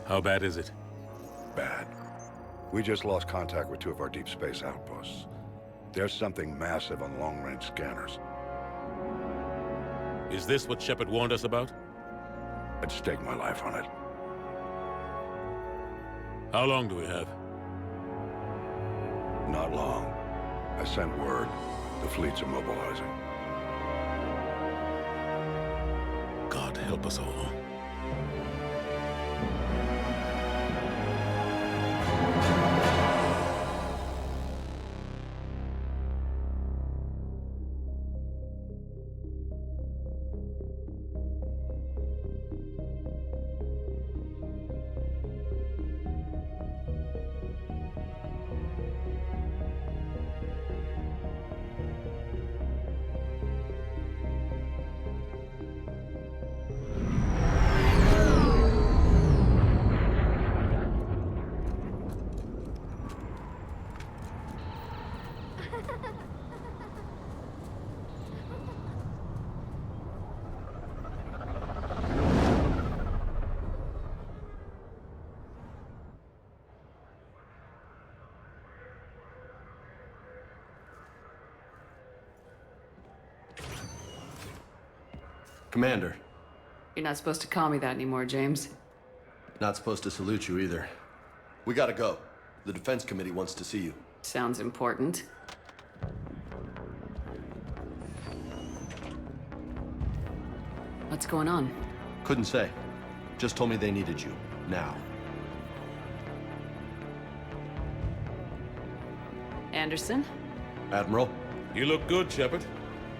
How bad is it? Bad. We just lost contact with 2 of our deep space outposts. There's something massive on long-range scanners. Is this what Shepard warned us about? I'd stake my life on it. How long do we have? Not long. I sent word. The fleets are mobilizing. God help us all. Commander. You're not supposed to call me that anymore, James. Not supposed to salute you either. We gotta go. The Defense Committee wants to see you. Sounds important. What's going on? Couldn't say. Just told me they needed you. Now. Anderson? Admiral? You look good, Shepard.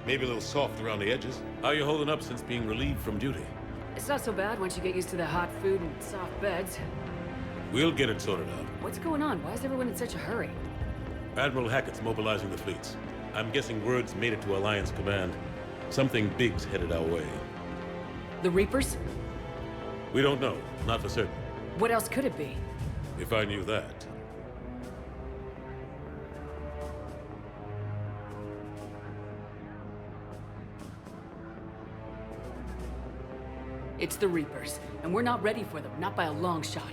Maybe a little soft around the edges. How are you holding up since being relieved from duty? It's not so bad once you get used to the hot food and soft beds. We'll get it sorted out. What's going on? Why is everyone in such a hurry? Admiral Hackett's mobilizing the fleets. I'm guessing word's made it to Alliance Command. Something big's headed our way. The Reapers? We don't know. Not for certain. What else could it be? If I knew that. It's the Reapers, and we're not ready for them, not by a long shot.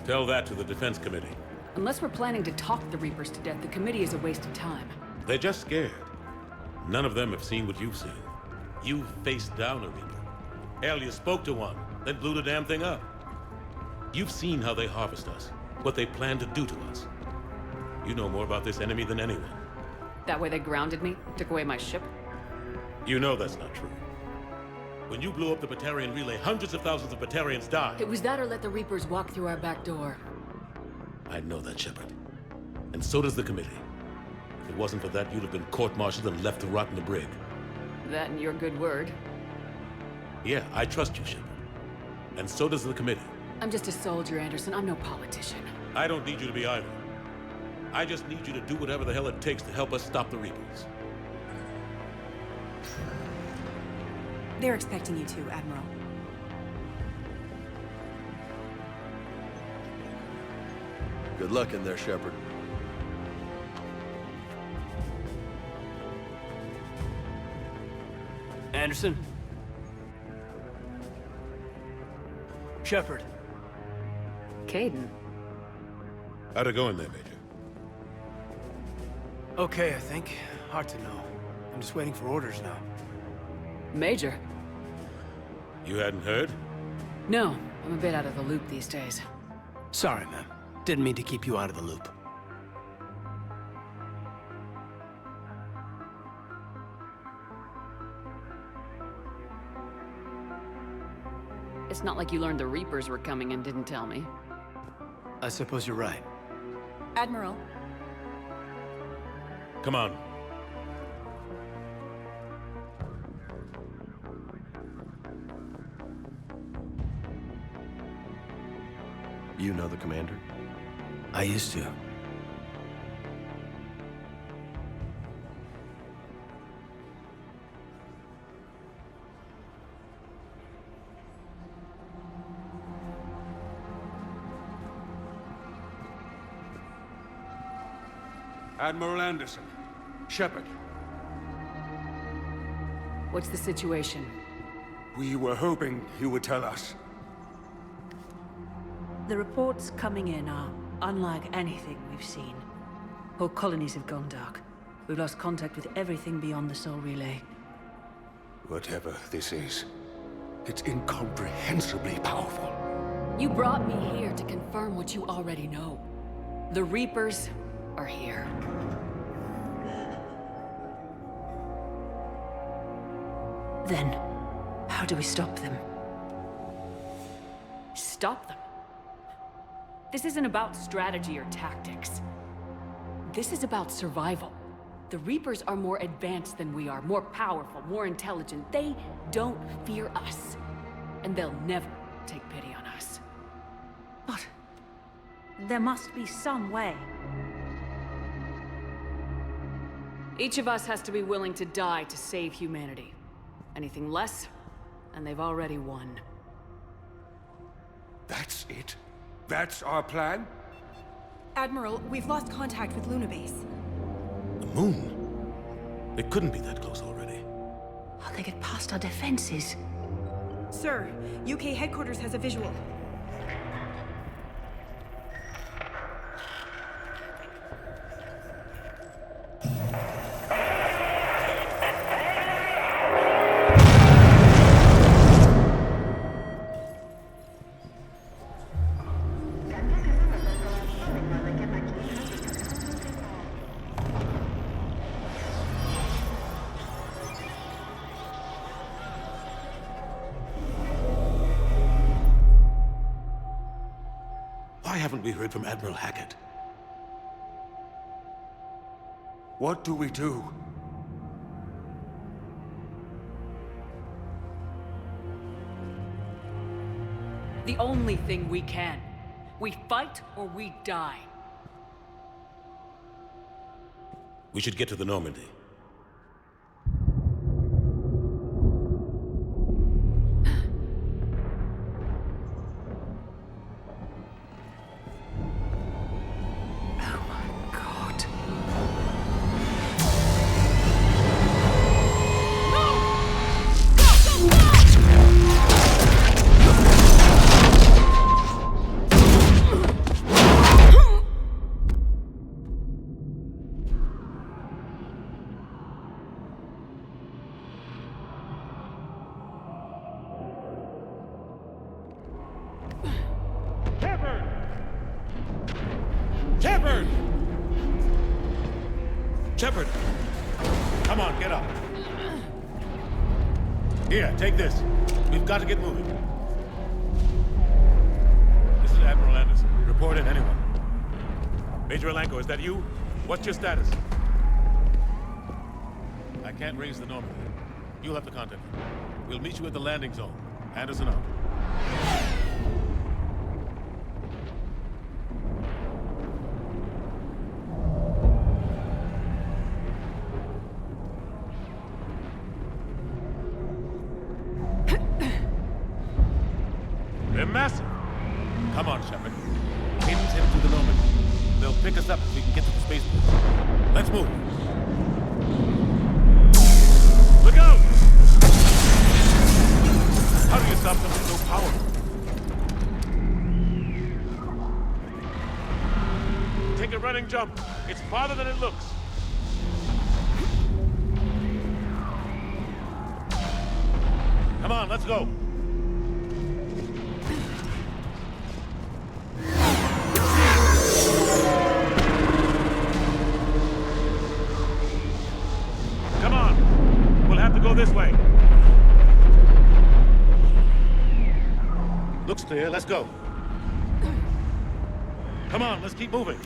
Tell that to the Defense Committee. Unless we're planning to talk the Reapers to death, the committee is a waste of time. They're just scared. None of them have seen what you've seen. You faced down a Reaper. Hell, you spoke to one, then blew the damn thing up. You've seen how they harvest us, what they plan to do to us. You know more about this enemy than anyone. That way they grounded me, took away my ship. You know that's not true. When you blew up the Batarian relay, hundreds of thousands of Batarians died. It was that or let the Reapers walk through our back door. I know that, Shepard. And so does the committee. If it wasn't for that, you'd have been court-martialed and left to rot in the brig. That and your good word. Yeah, I trust you, Shepard. And so does the committee. I'm just a soldier, Anderson. I'm no politician. I don't need you to be either. I just need you to do whatever the hell it takes to help us stop the Reapers. They're expecting you to, Admiral. Good luck in there, Shepard. Anderson? Shepard. Kaidan. How'd it go in there, Major? Okay, I think. Hard to know. I'm just waiting for orders now. Major? You hadn't heard? No, I'm a bit out of the loop these days. Sorry, man. Didn't mean to keep you out of the loop. It's not like you learned the Reapers were coming and didn't tell me. I suppose you're right. Admiral, Come on. You know the commander? I used to. Admiral Anderson. Shepard. What's the situation? We were hoping you would tell us. The reports coming in are unlike anything we've seen. Whole colonies have gone dark. We've lost contact with everything beyond the Soul Relay. Whatever this is, it's incomprehensibly powerful. You brought me here to confirm what you already know. The Reapers are here. Then, how do we stop them? Stop them? This isn't about strategy or tactics. This is about survival. The Reapers are more advanced than we are, more powerful, more intelligent. They don't fear us. And they'll never take pity on us. But there must be some way. Each of us has to be willing to die to save humanity. Anything less, and they've already won. That's it? That's our plan? Admiral, we've lost contact with Luna Base. The moon? It couldn't be that close already. How'd they get past our defenses? Sir, UK headquarters has a visual. Why haven't we heard from Admiral Hackett? What do we do? The only thing we can. We fight or we die. We should get to the Normandy. Shepard! Shepard! Come on, get up. Here, take this. We've got to get moving. This is Admiral Anderson. Report in, anyone. Major Alanko, is that you? What's your status? I can't raise the Normandy. You'll have to contact me. We'll meet you at the landing zone. Anderson out. They're massive. Come on, Shepard. Pins headed to the Normandy. They'll pick us up if we can get to the spaceport. Let's move. Look out! How do you stop something so powerful? Take a running jump. It's farther than it looks. Come on, let's go. Come on. We'll have to go this way. Looks clear. Let's go. Come on, let's keep moving.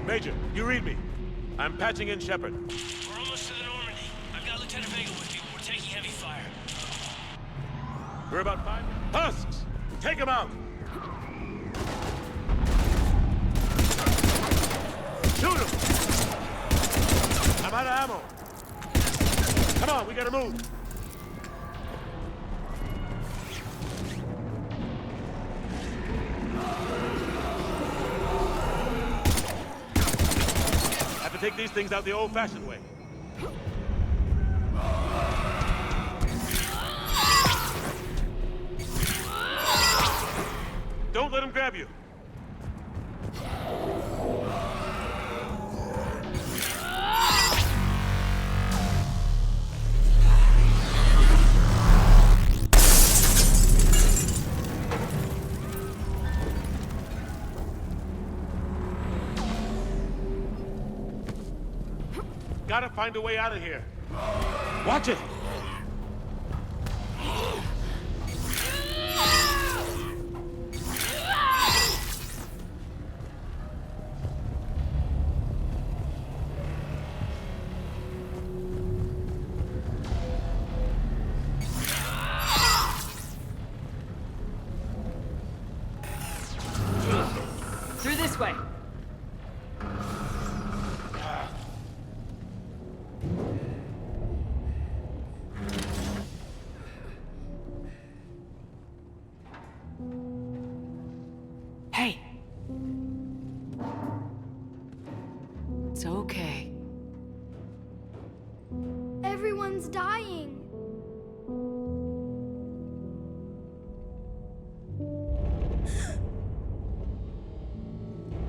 Major, you read me. I'm patching in Shepard. We're almost to the Normandy. I've got Lieutenant Vega with you. We're taking heavy fire. We're about 5. Husks! Take him out! Shoot him! I'm out of ammo. Come on, we gotta move. Have to take these things out the old-fashioned way. Don't let him grab you. Gotta find a way out of here. Watch it! Through this way. Hey. It's okay. Everyone's dying.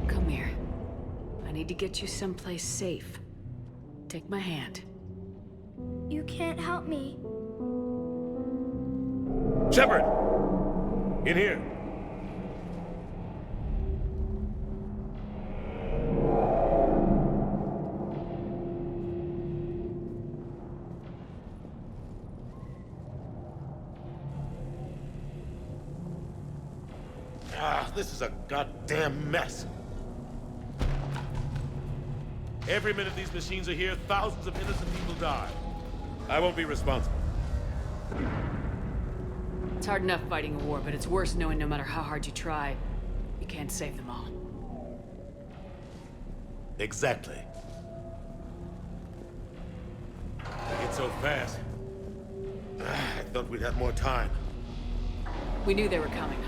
Come here. I need to get you someplace safe. Take my hand. You can't help me. Shepard! In here. This is a goddamn mess. Every minute these machines are here, thousands of innocent people die. I won't be responsible. It's hard enough fighting a war, but it's worse knowing no matter how hard you try, you can't save them all. Exactly. It's so fast. I thought we'd have more time. We knew they were coming.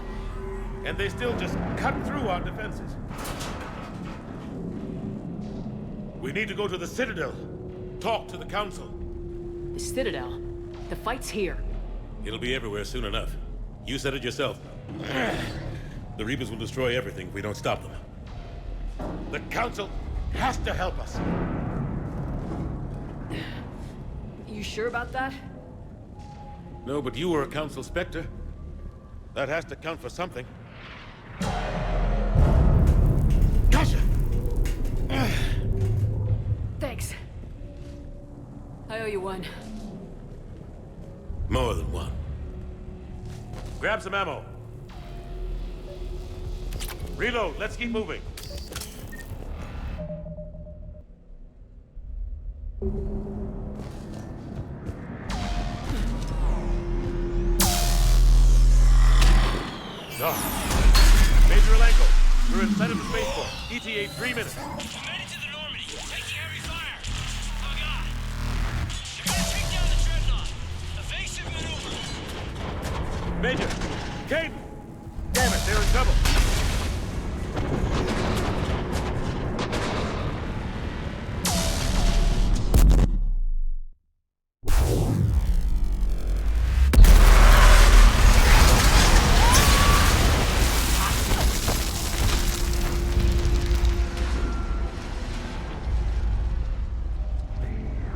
And they still just cut through our defenses. We need to go to the Citadel. Talk to the Council. The Citadel? The fight's here. It'll be everywhere soon enough. You said it yourself. The Reapers will destroy everything if we don't stop them. The Council has to help us. You sure about that? No, but you were a Council Spectre. That has to count for something. Gotcha! Thanks. I owe you one. More than one. Grab some ammo. Reload, let's keep moving. Major Alenko, we're inside of the spaceport. ETA 3 minutes. Made it to the Normandy. Taking heavy fire. Oh, God. They're gonna take down the Dreadnought. Evasive maneuver. Major, Caden! Damn it, they're in trouble.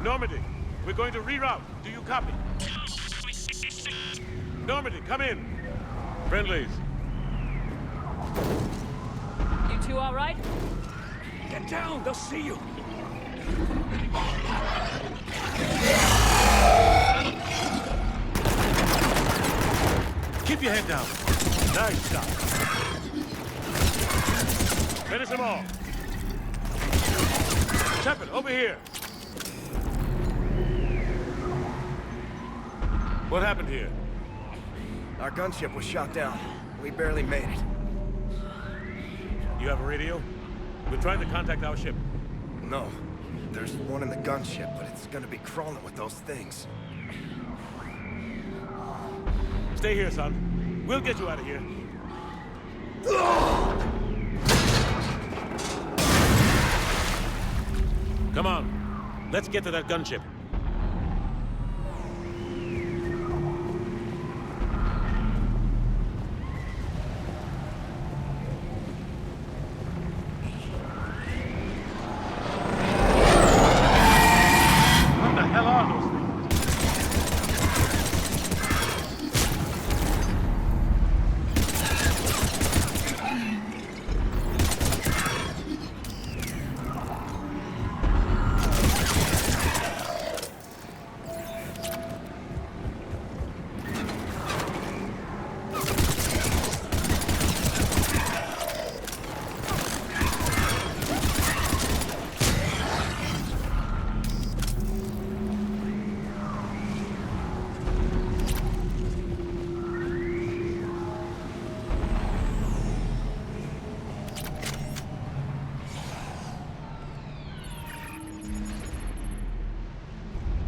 Normandy, we're going to reroute. Do you copy? Normandy, come in. Friendlies. You two all right? Get down, they'll see you. Keep your head down. Nice shot. Finish them all. Shepard, over here. What happened here? Our gunship was shot down. We barely made it. You have a radio? We're trying to contact our ship. No. There's one in the gunship, but it's gonna be crawling with those things. Stay here, son. We'll get you out of here. Come on. Let's get to that gunship. What the hell are those things?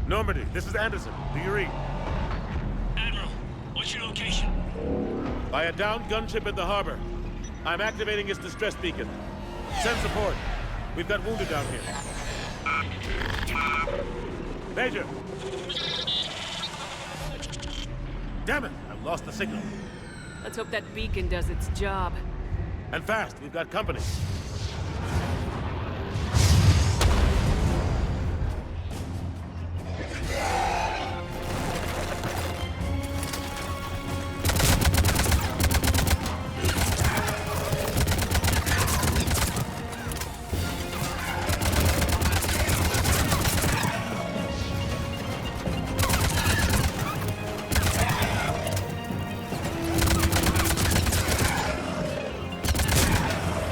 Normandy, this is Anderson. Do you read? Admiral, what's your location? By a downed gunship in the harbor. I'm activating its distress beacon. Send support. We've got wounded down here. Major! Damn it! I've lost the signal. Let's hope that beacon does its job. And fast, we've got company.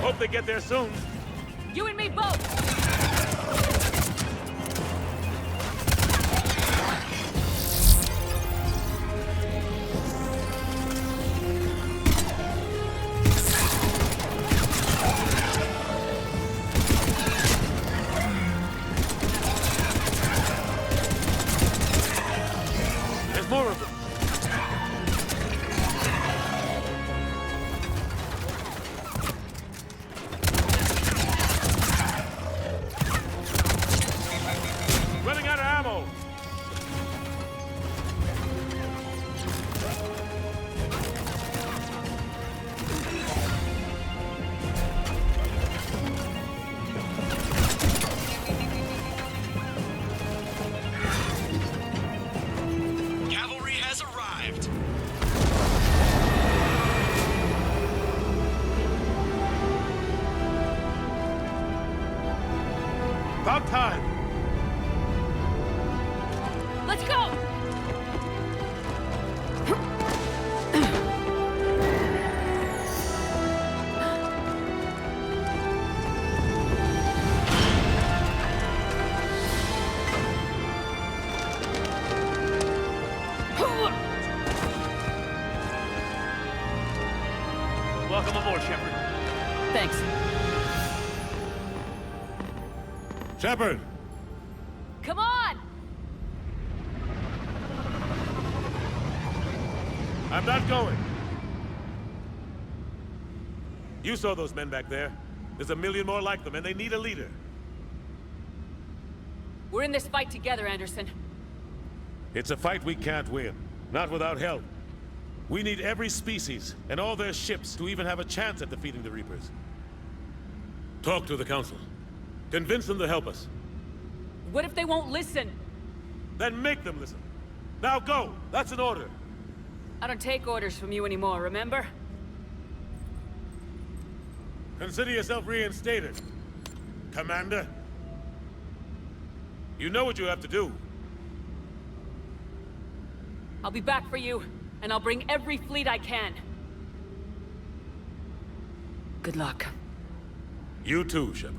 Hope they get there soon. You and me both! There's more of them. Running out of ammo. Cavalry has arrived. About time. Let's go! Welcome aboard, Shepard. Thanks. Shepard! Come on! I'm not going. You saw those men back there. There's a million more like them, and they need a leader. We're in this fight together, Anderson. It's a fight we can't win. Not without help. We need every species and all their ships to even have a chance at defeating the Reapers. Talk to the Council. Convince them to help us. What if they won't listen? Then make them listen. Now go! That's an order. I don't take orders from you anymore, remember? Consider yourself reinstated, Commander. You know what you have to do. I'll be back for you, and I'll bring every fleet I can. Good luck. You too, Shepard.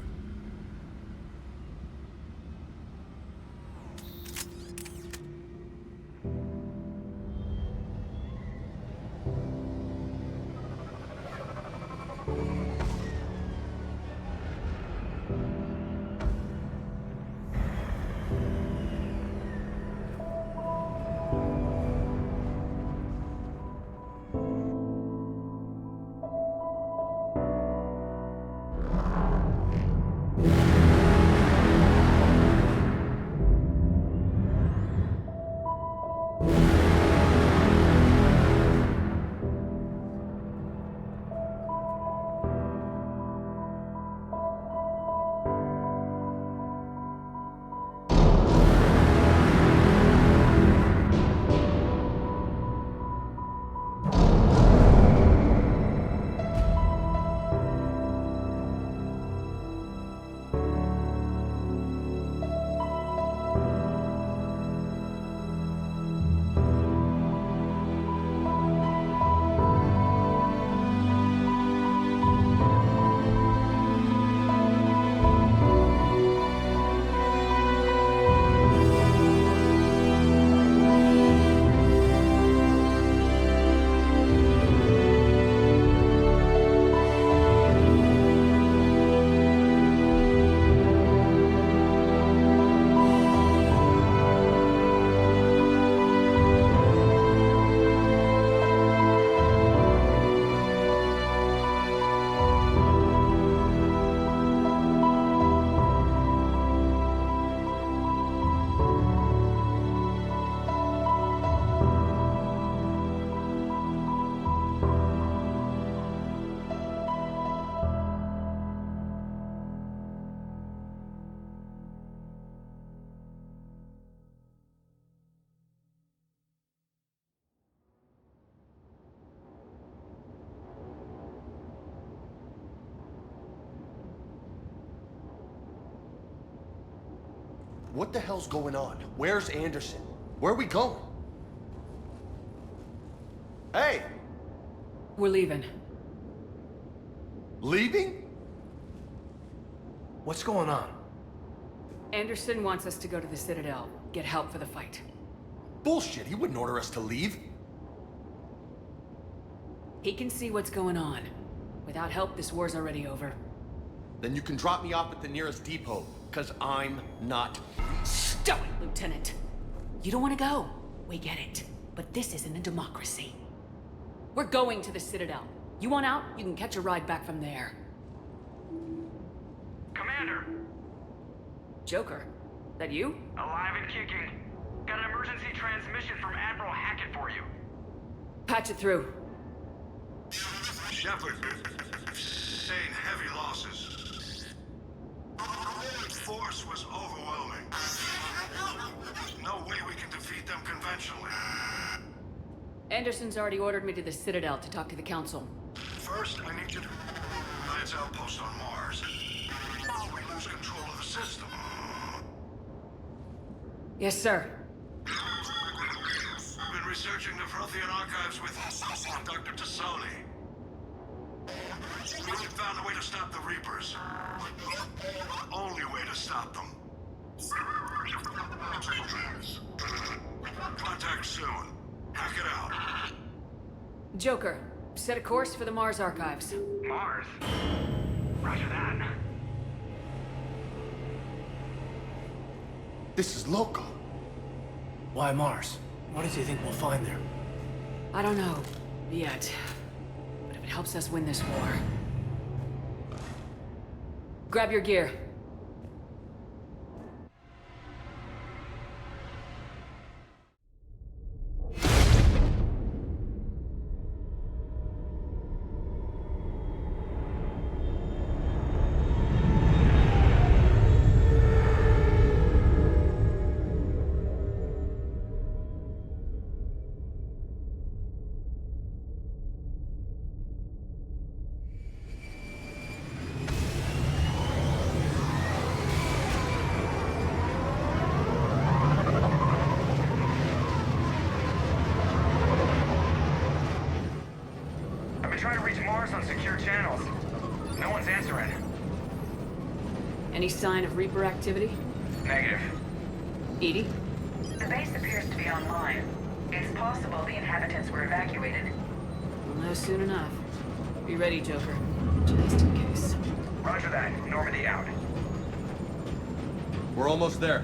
What the hell's going on? Where's Anderson? Where are we going? Hey! We're leaving. Leaving? What's going on? Anderson wants us to go to the Citadel, get help for the fight. Bullshit, he wouldn't order us to leave. He can see what's going on. Without help, this war's already over. Then you can drop me off at the nearest depot, because I'm not. Stop it, Lieutenant! You don't want to go. We get it. But this isn't a democracy. We're going to the Citadel. You want out? You can catch a ride back from there. Commander! Joker, that you? Alive and kicking. Got an emergency transmission from Admiral Hackett for you. Patch it through. Shepard, sustained heavy losses. The force was overwhelming. No way we can defeat them conventionally. Anderson's already ordered me to the Citadel to talk to the Council. First, I need you to Alliance outpost on Mars. We lose control of the system. Yes, sir. I've been researching the Prothean archives with Dr. Tassoni. We found a way to stop the Reapers. The only way to stop them. Contact soon. Hack it out. Joker, set a course for the Mars archives. Mars? Roger that. This is loco. Why Mars? What did you think we'll find there? I don't know. Yet. But if it helps us win this war... Grab your gear. Trying to reach Mars on secure channels. No one's answering. Any sign of Reaper activity? Negative. Edie? The base appears to be online. It's possible the inhabitants were evacuated. We'll know soon enough. Be ready, Joker. Just in case. Roger that. Normandy out. We're almost there.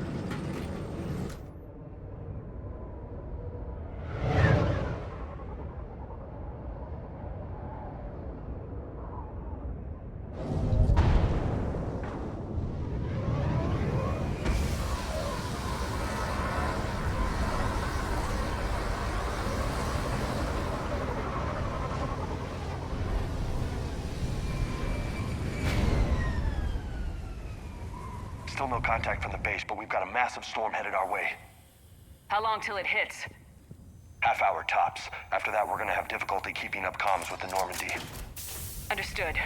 Still no contact from the base, but we've got a massive storm headed our way. How long till it hits? Half hour tops. After that, we're gonna have difficulty keeping up comms with the Normandy. Understood.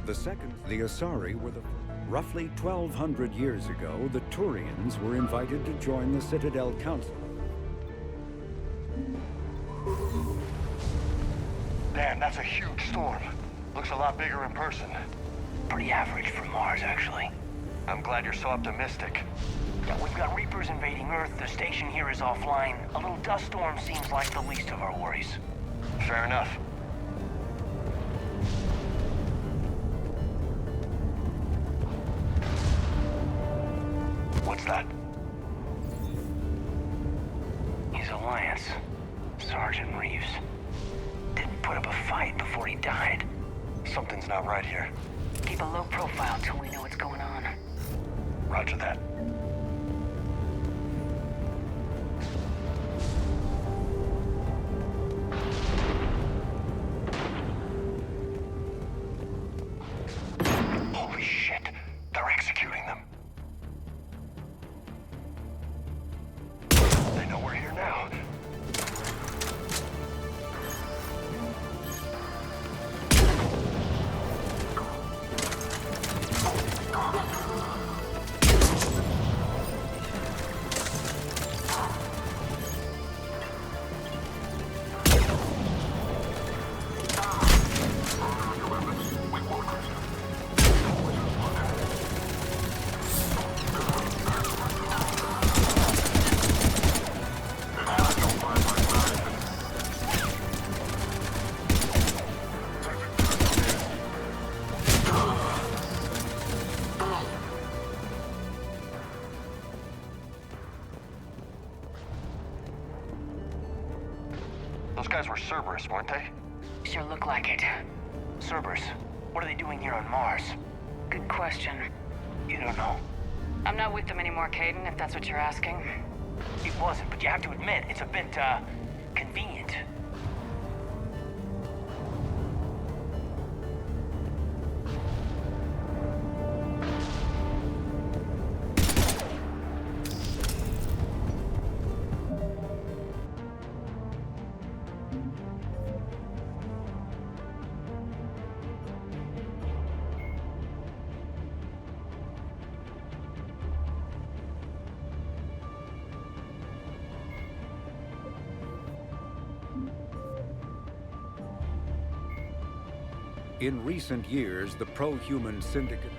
The second, the Asari were the... Roughly 1,200 years ago, the Turians were invited to join the Citadel Council. Damn, that's a huge storm. Looks a lot bigger in person. Pretty average for Mars, actually. I'm glad you're so optimistic. Yeah, we've got Reapers invading Earth, the station here is offline. A little dust storm seems like the least of our worries. Fair enough. What's that? He's Alliance. Sergeant Reeves. Didn't put up a fight before he died. Something's not right here. Keep a low profile till we know what's going on. Roger that. Holy shit! They're executing them. They know we're here now. Those guys were Cerberus, weren't they? Sure look like it. Cerberus, what are they doing here on Mars? Good question. You don't know. I'm not with them anymore, Caden, if that's what you're asking. It wasn't, but you have to admit, it's a bit, convenient. In recent years, the pro-human syndicate...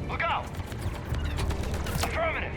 Look out! Affirmative!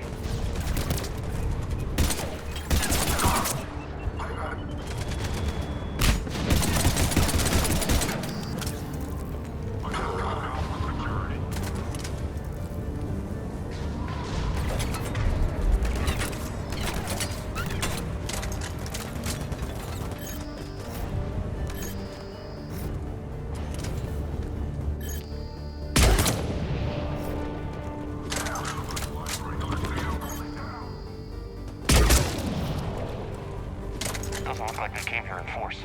Doesn't look like they came here in force.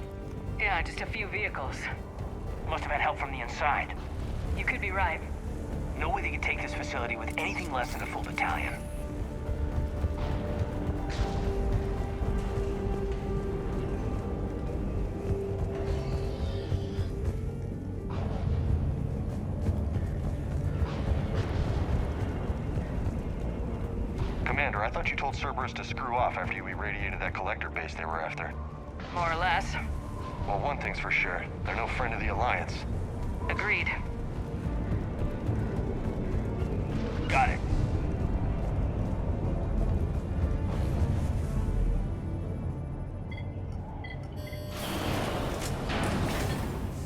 Yeah, just a few vehicles. Must have had help from the inside. You could be right. No way they could take this facility with anything less than a full battalion. Commander, I thought you told Cerberus to screw off after you irradiated that collector base they were after. More or less. Well, one thing's for sure. They're no friend of the Alliance. Agreed. Got it.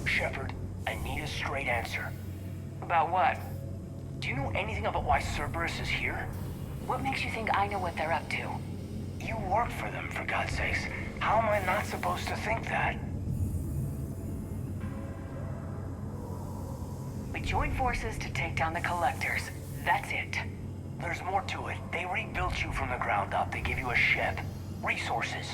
Shepard, I need a straight answer. About what? Do you know anything about why Cerberus is here? What makes you think I know what they're up to? You work for them, for God's sakes. How am I not supposed to think that? We joined forces to take down the Collectors. That's it. There's more to it. They rebuilt you from the ground up. They give you a ship. Resources.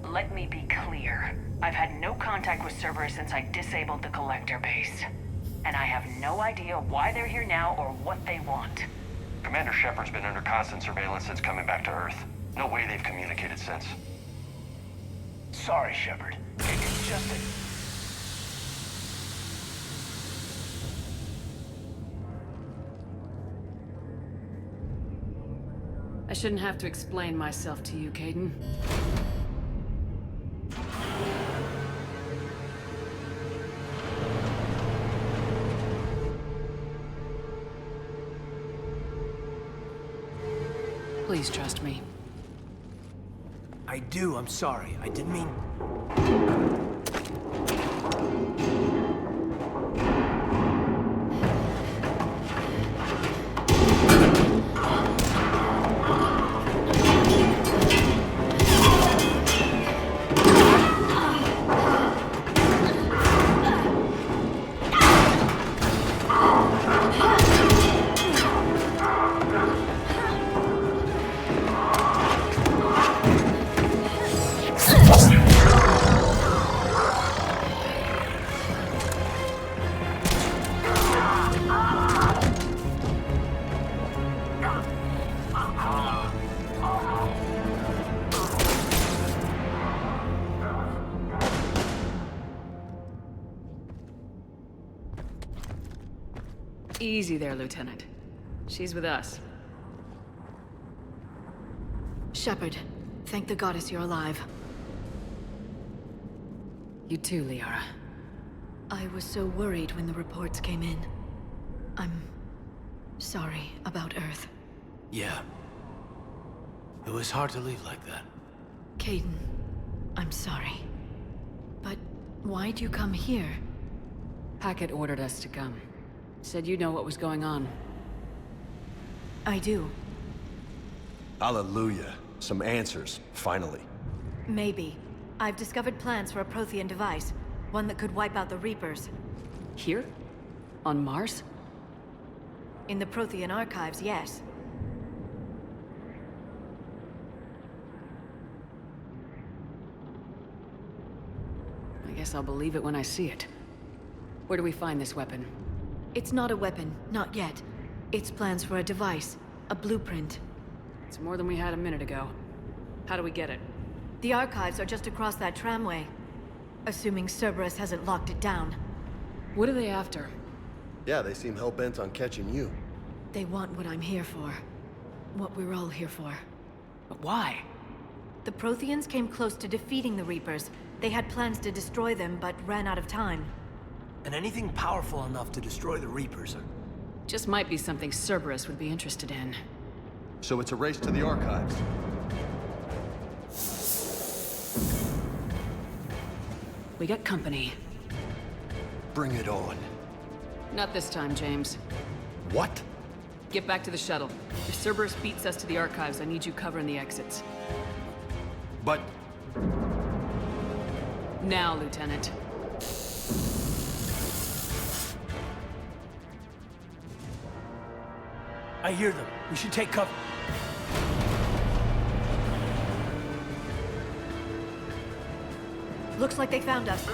Let me be clear. I've had no contact with Cerberus since I disabled the Collector base. And I have no idea why they're here now or what they want. Commander Shepard's been under constant surveillance since coming back to Earth. No way they've communicated since. Sorry, Shepard. It's just that... I shouldn't have to explain myself to you, Kaidan. Please trust me. I do, I'm sorry. I didn't mean... Easy there, Lieutenant. She's with us. Shepard, thank the goddess you're alive. You too, Liara. I was so worried when the reports came in. I'm sorry about Earth. Yeah. It was hard to leave like that. Kaidan, I'm sorry. But why'd you come here? Hackett ordered us to come. Said you know what was going on. I do. Hallelujah. Some answers, finally. Maybe. I've discovered plans for a Prothean device. One that could wipe out the Reapers. Here? On Mars? In the Prothean archives, yes. I guess I'll believe it when I see it. Where do we find this weapon? It's not a weapon, not yet. It's plans for a device, a blueprint. It's more than we had a minute ago. How do we get it? The archives are just across that tramway. Assuming Cerberus hasn't locked it down. What are they after? Yeah, they seem hell-bent on catching you. They want what I'm here for. What we're all here for. But why? The Protheans came close to defeating the Reapers. They had plans to destroy them, but ran out of time. And anything powerful enough to destroy the Reapers are... Just might be something Cerberus would be interested in. So it's a race to the archives. We got company. Bring it on. Not this time, James. What? Get back to the shuttle. If Cerberus beats us to the archives, I need you covering the exits. But... Now, Lieutenant. I hear them. We should take cover. Looks like they found us.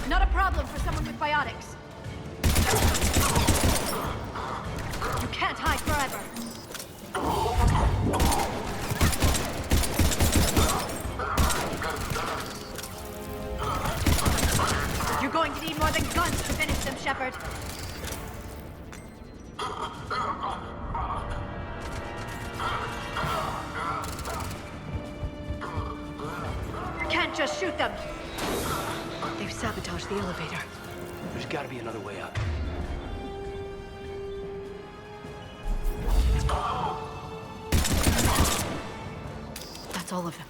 Not a problem for someone with biotics. You can't hide forever. You're going to need more than guns to finish them, Shepard. You can't just shoot them. They've sabotaged the elevator. There's gotta be another way up. That's all of them.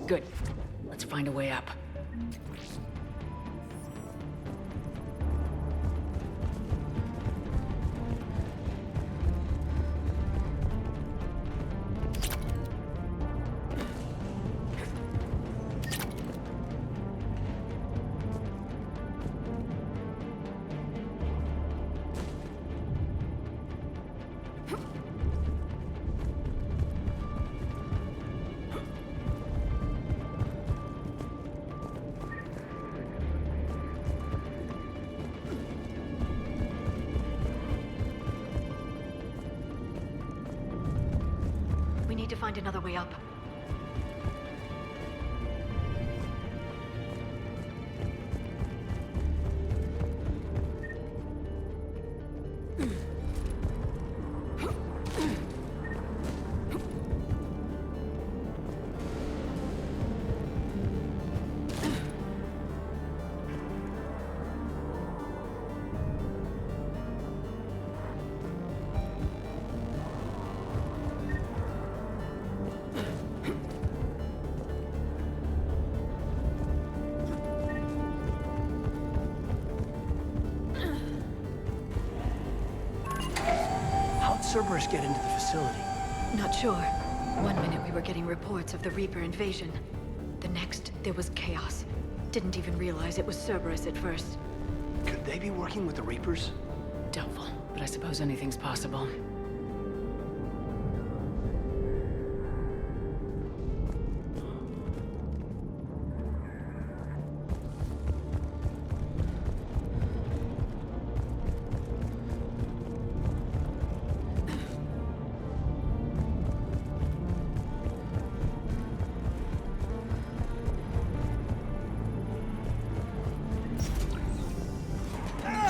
Good. Let's find a way up. find another way up. How'd Cerberus get into the facility? Not sure. One minute we were getting reports of the Reaper invasion. The next, there was chaos. Didn't even realize it was Cerberus at first. Could they be working with the Reapers? Doubtful, but I suppose anything's possible.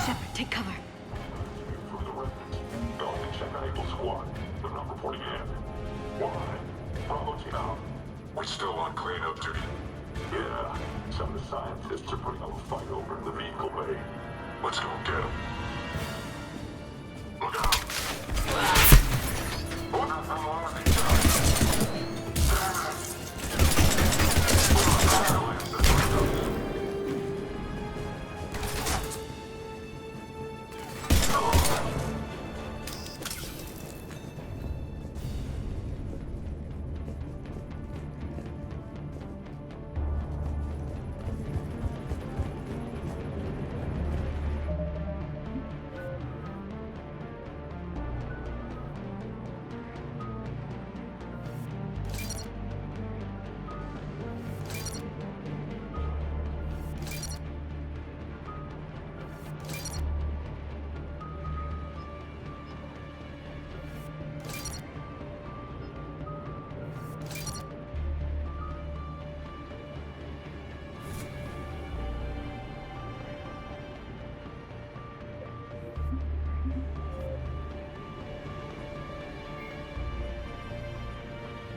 Shepard, take cover. From the records, Dalton check on Able Squad. They're not reporting in. Why? Bravo team. We're still on cleanup duty. Yeah, some of the scientists are putting up a fight over in the vehicle bay. Let's go get them. Look out! What the hell are these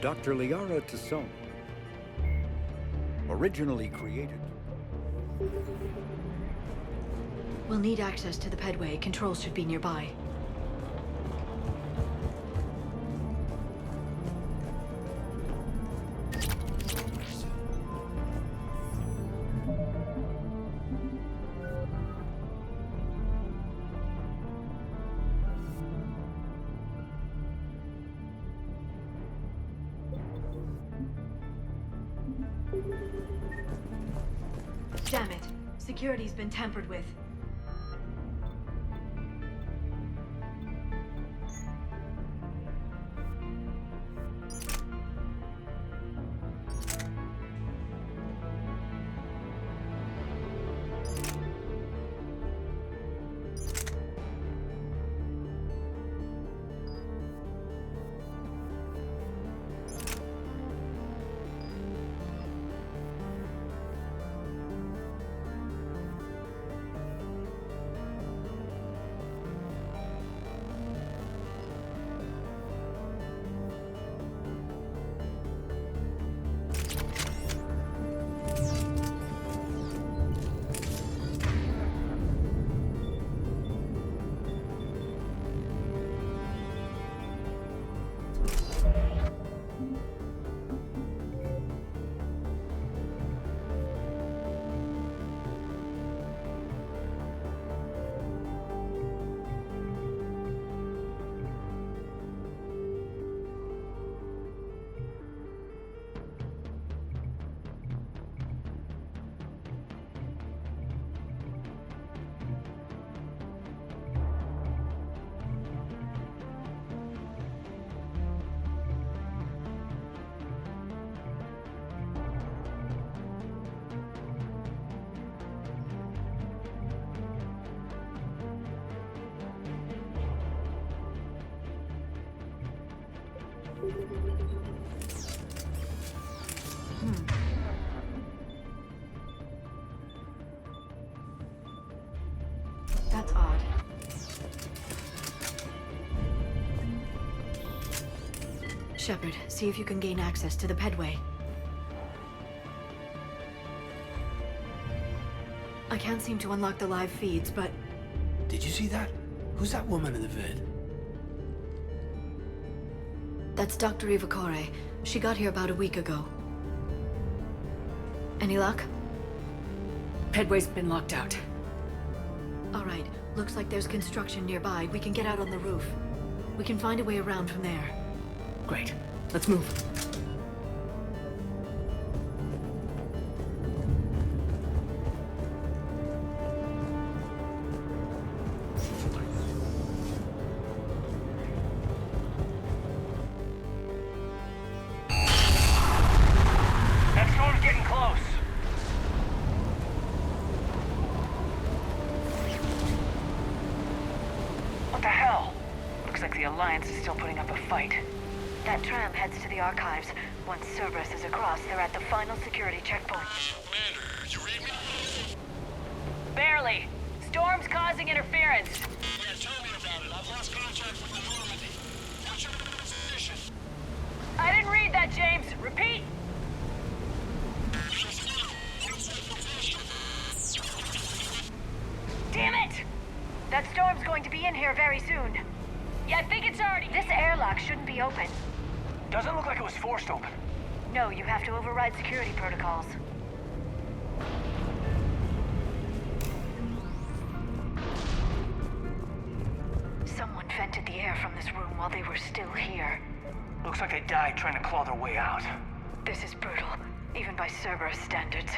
Dr. Liara T'Son, originally created. We'll need access to the pedway. Controls should be nearby. Damn it. Security's been tampered with. That's odd. Shepard, see if you can gain access to the pedway. I can't seem to unlock the live feeds, but... Did you see that? Who's that woman in the vid? That's Dr. Ivakore. She got here about a week ago. Any luck? Pedway's been locked out. All right. Looks like there's construction nearby. We can get out on the roof. We can find a way around from there. Great. Let's move. That storm's getting close. What the hell? Looks like the Alliance is still putting up a fight. That tram heads to the archives. Once Cerberus is across, they're at the final security checkpoint. Commander, you read me? Barely. Storm's causing interference. Yeah, tell me about it. I've lost contact with the Normandy. What's your position? I didn't read that, James. Repeat. Damn it! That storm's going to be in here very soon. Yeah, I think it's already... This airlock shouldn't be open. Doesn't look like it was forced open. No, you have to override security protocols. Someone vented the air from this room while they were still here. Looks like they died trying to claw their way out. This is brutal, even by Cerberus standards.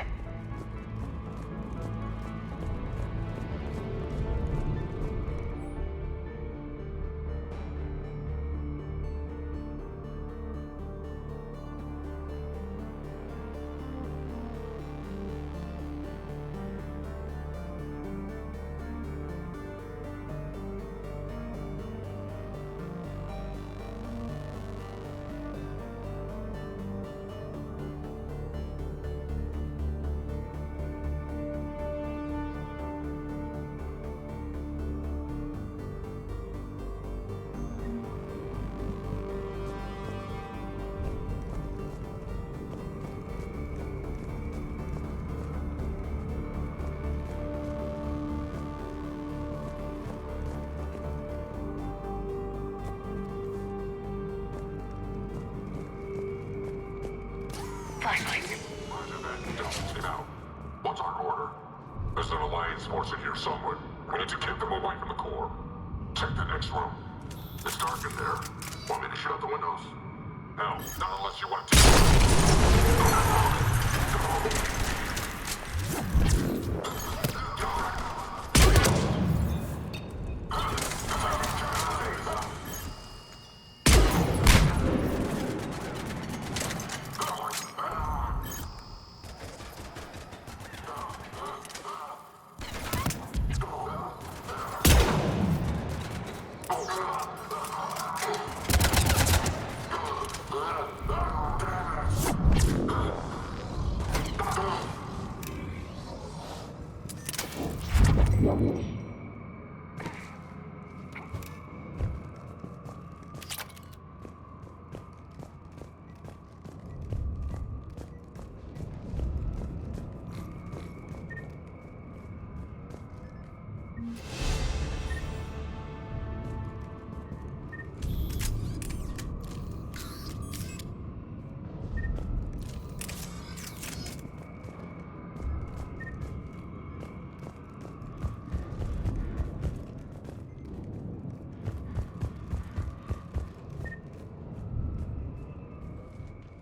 What's our order? There's an Alliance force in here somewhere. We need to keep them away from the core. Check the next room. It's dark in there. Want me to shut the windows? No, not unless you want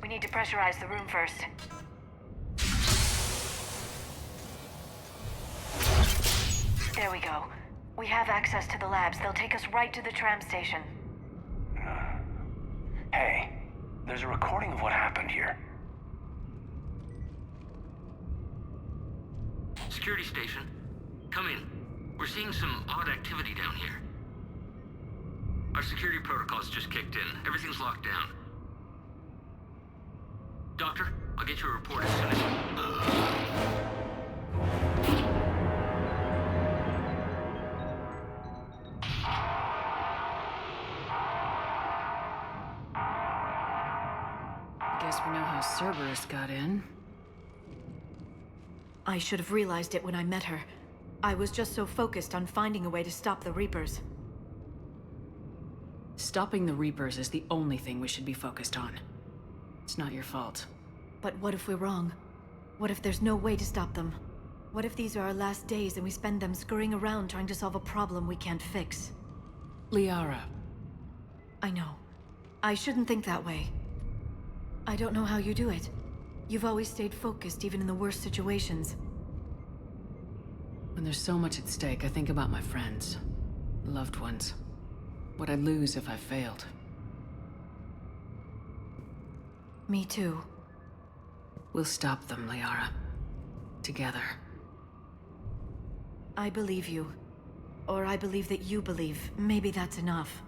We need to pressurize the room first. There we go. We have access to the labs. They'll take us right to the tram station. Hey, there's a recording of what happened here. Security station. Come in. We're seeing some odd activity down here. Our security protocols just kicked in. Everything's locked down. Doctor, I'll get you a report as soon as... Guess we know how Cerberus got in. I should have realized it when I met her. I was just so focused on finding a way to stop the Reapers. Stopping the Reapers is the only thing we should be focused on. It's not your fault. But what if we're wrong? What if there's no way to stop them? What if these are our last days and we spend them scurrying around trying to solve a problem we can't fix? Liara. I know. I shouldn't think that way. I don't know how you do it. You've always stayed focused even in the worst situations. When there's so much at stake, I think about my friends, loved ones. What I'd lose if I failed. Me too. We'll stop them, Liara. Together. I believe you. Or I believe that you believe. Maybe that's enough.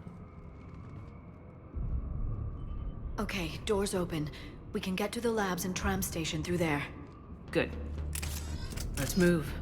Okay, doors open. We can get to the labs and tram station through there. Good. Let's move.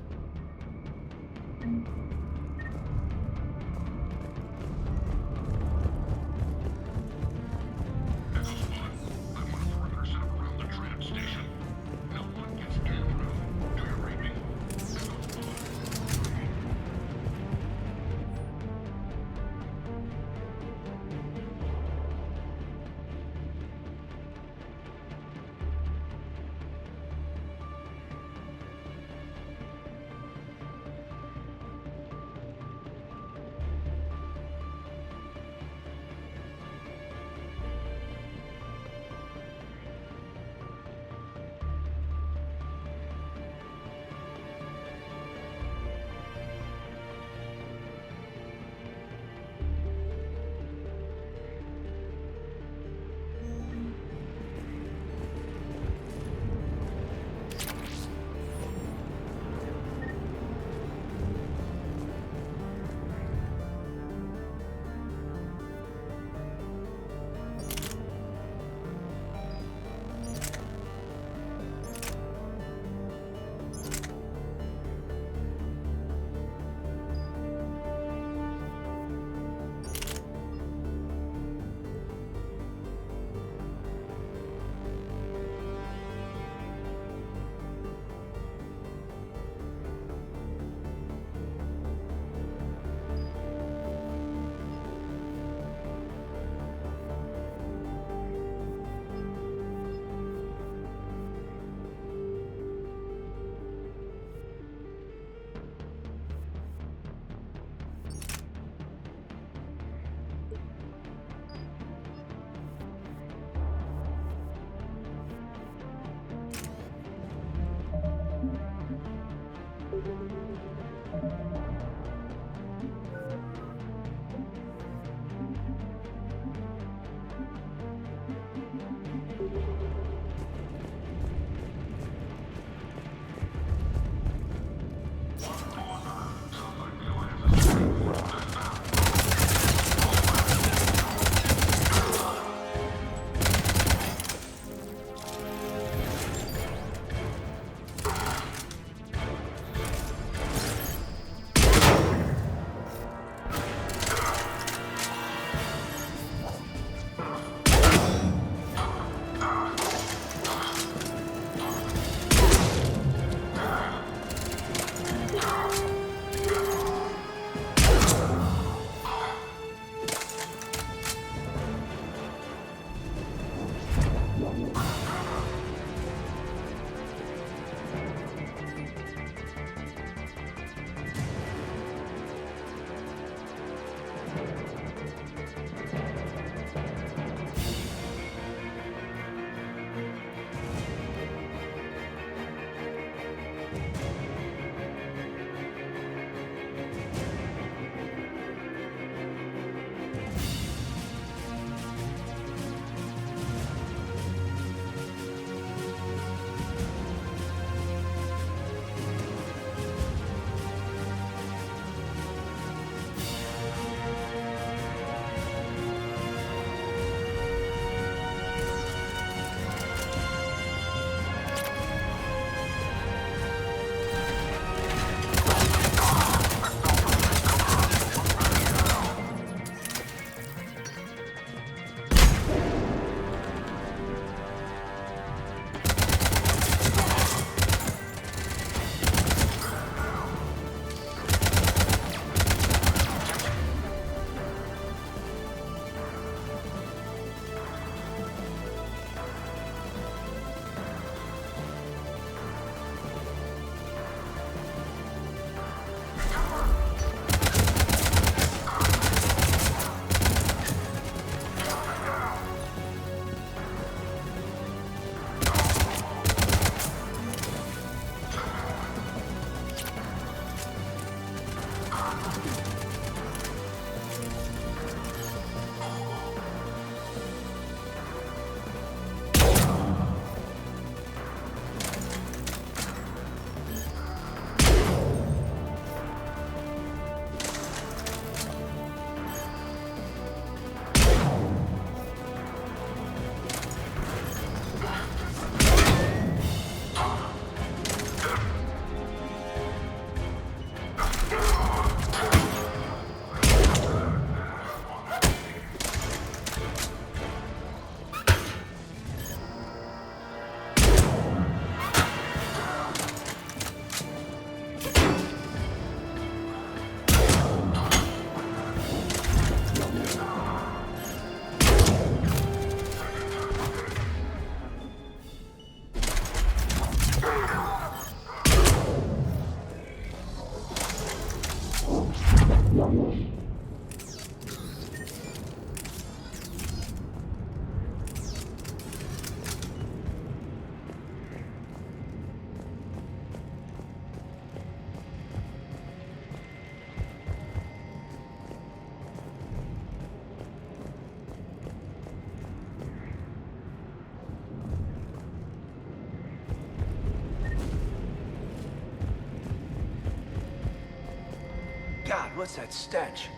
God, what's that stench?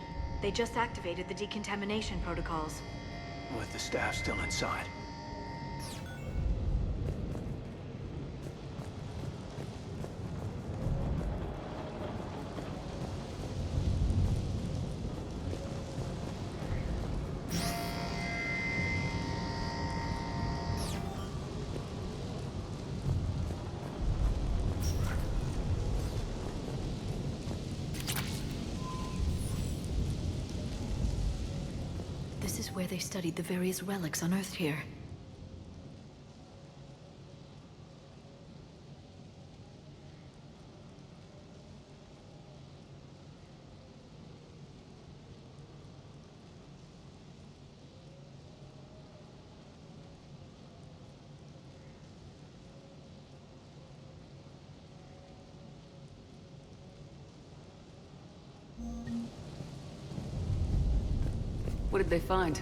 They just activated the decontamination protocols. With the staff still inside. This is where they studied the various relics unearthed here. What did they find?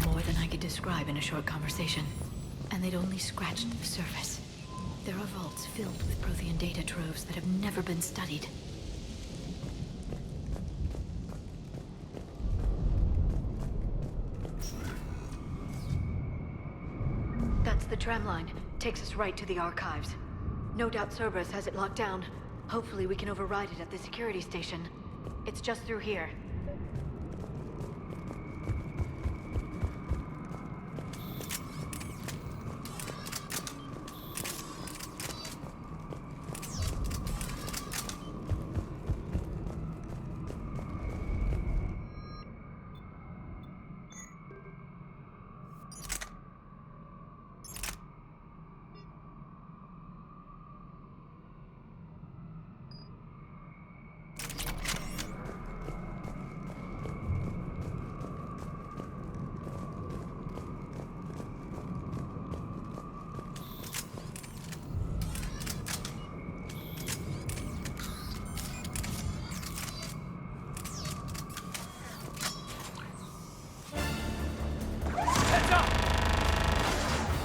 More than I could describe in a short conversation. And they'd only scratched the surface. There are vaults filled with Prothean data troves that have never been studied. That's the tram line. Takes us right to the archives. No doubt Cerberus has it locked down. Hopefully we can override it at the security station. It's just through here.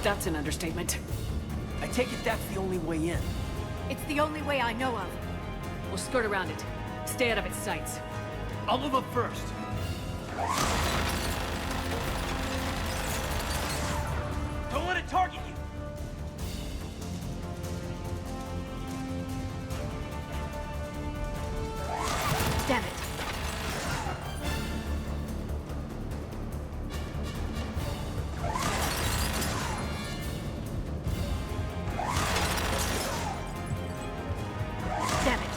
That's an understatement. I take it that's the only way in. It's the only way I know of. We'll skirt around it. Stay out of its sights. I'll move up first. Don't let it target you! Damn it. Damn it.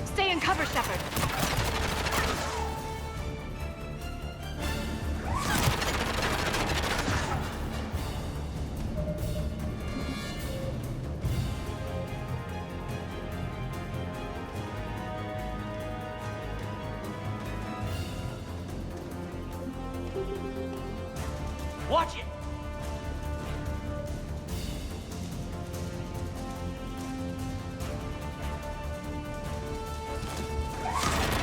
Stay in cover, Shepard. Watch it!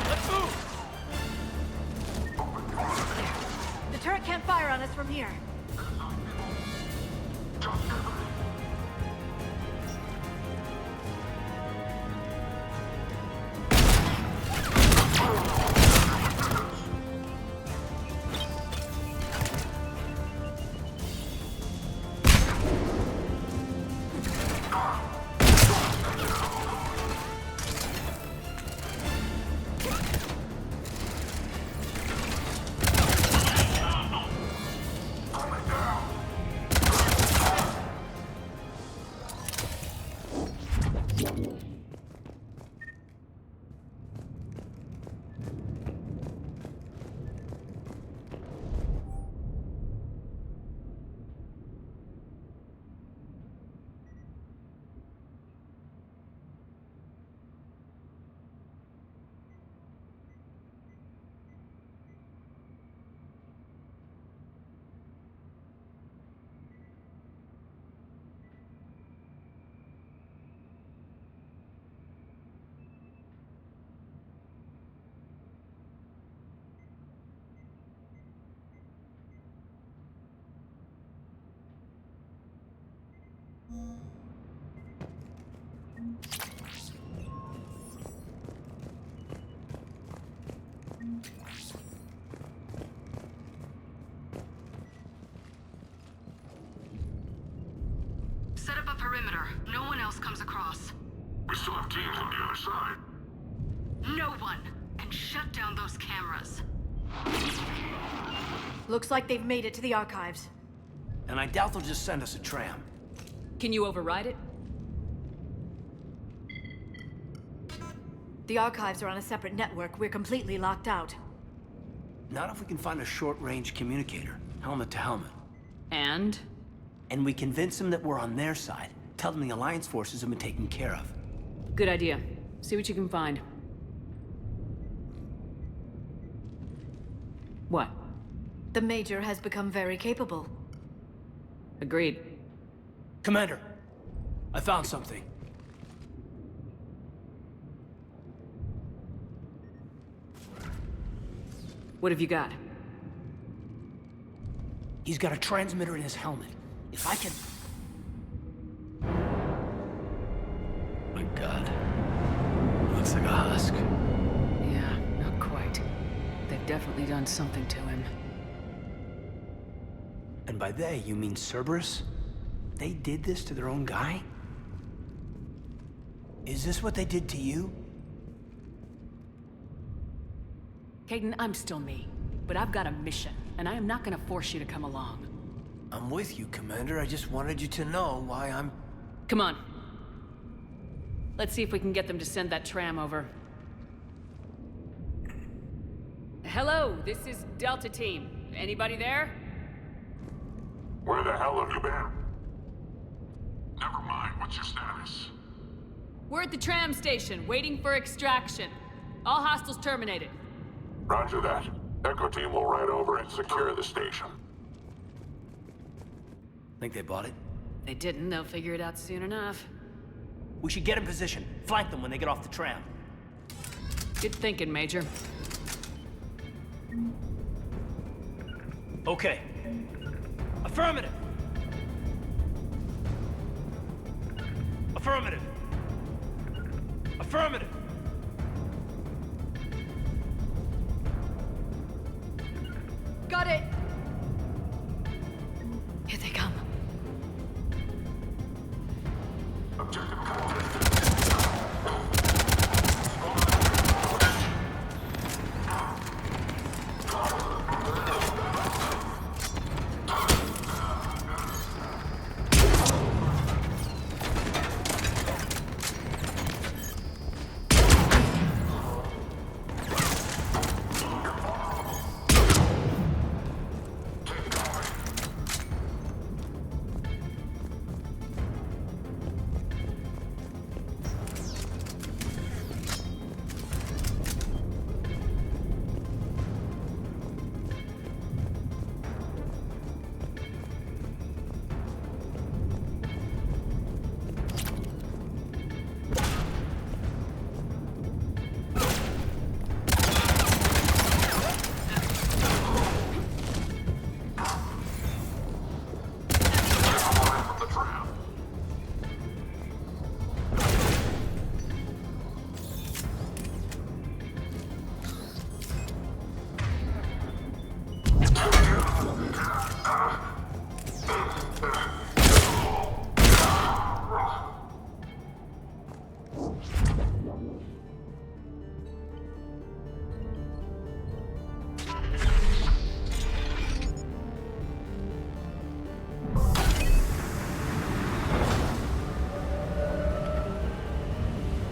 Let's move! The turret can't fire on us from here. else comes across. We still have teams on the other side. No one can shut down those cameras. Looks like they've made it to the archives. And I doubt they'll just send us a tram. Can you override it? The archives are on a separate network. We're completely locked out. Not if we can find a short-range communicator, helmet to helmet. And? And we convince them that we're on their side. Tell them the Alliance forces have been taken care of. Good idea. See what you can find. What? The Major has become very capable. Agreed. Commander, I found something. What have you got? He's got a transmitter in his helmet. If I can... My God. Looks like a husk. Yeah, not quite. They've definitely done something to him. And by they, you mean Cerberus? They did this to their own guy? Is this what they did to you? Caden, I'm still me. But I've got a mission, and I am not gonna force you to come along. I'm with you, Commander. I just wanted you to know why I'm... Come on. Let's see if we can get them to send that tram over. Hello, this is Delta Team. Anybody there? Where the hell have you been? Never mind, what's your status? We're at the tram station, waiting for extraction. All hostiles terminated. Roger that. Echo Team will ride over and secure the station. Think they bought it? They didn't, they'll figure it out soon enough. We should get in position. Flank them when they get off the tram. Good thinking, Major. Okay. Affirmative. Affirmative. Affirmative. Got it! Here they come. Objective contested.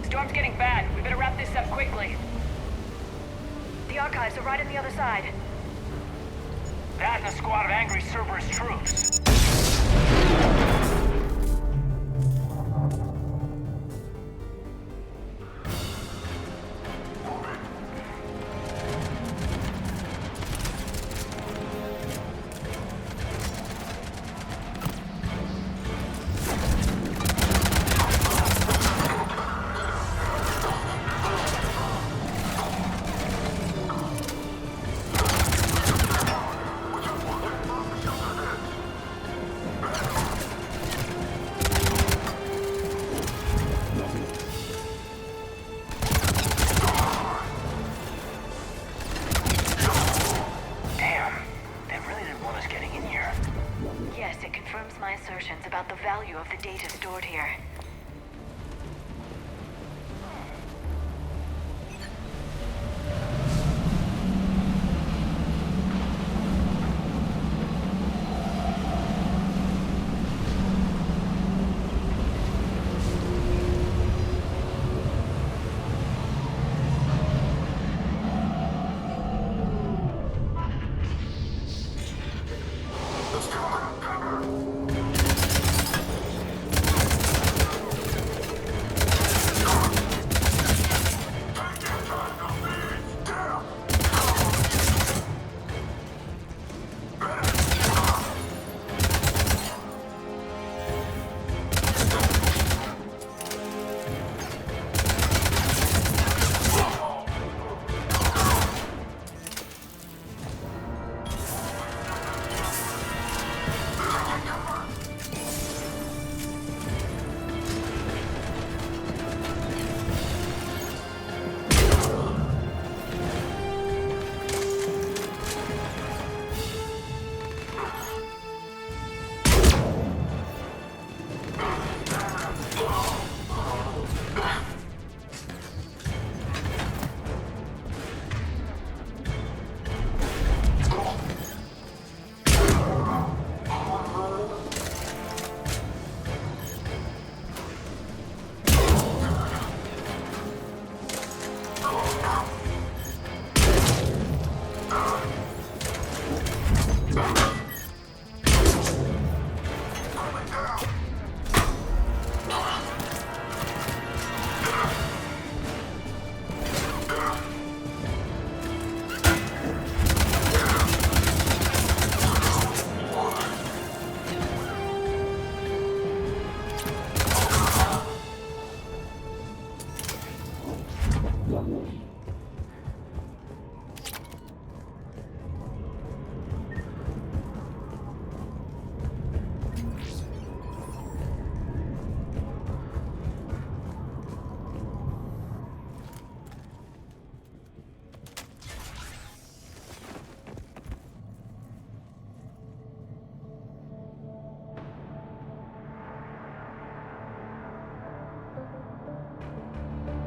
Storm's getting bad. We better wrap this up quickly. The archives are right on the other side. That and a squad of angry Cerberus troops. Yes, it confirms my assertions about the value of the data stored here.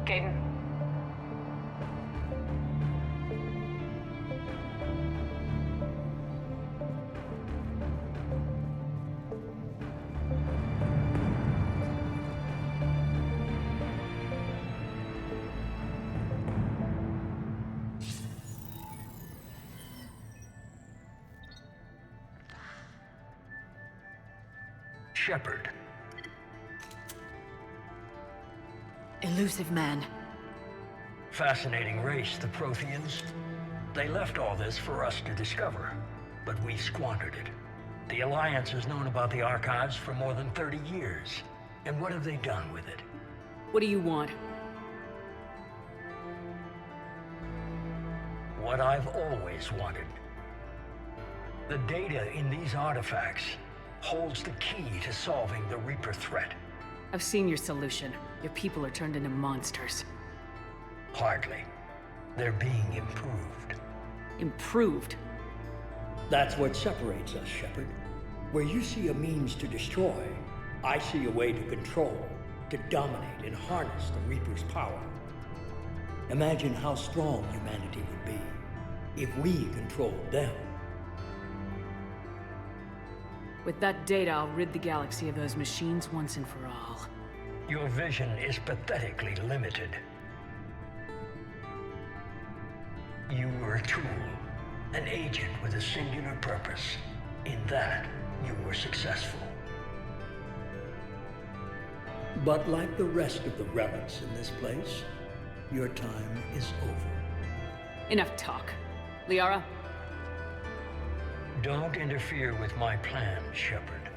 Gaiden. Shepard. Elusive man. Fascinating race, the Protheans. They left all this for us to discover, but we squandered it. The Alliance has known about the archives for more than 30 years. And what have they done with it? What do you want? What I've always wanted. The data in these artifacts holds the key to solving the Reaper threat. I've seen your solution. Your people are turned into monsters. Hardly. They're being improved. Improved? That's what separates us, Shepard. Where you see a means to destroy, I see a way to control, to dominate and harness the Reaper's power. Imagine how strong humanity would be if we controlled them. With that data, I'll rid the galaxy of those machines once and for all. Your vision is pathetically limited. You were a tool, an agent with a singular purpose. In that, you were successful. But like the rest of the relics in this place, your time is over. Enough talk. Liara? Don't interfere with my plan, Shepard.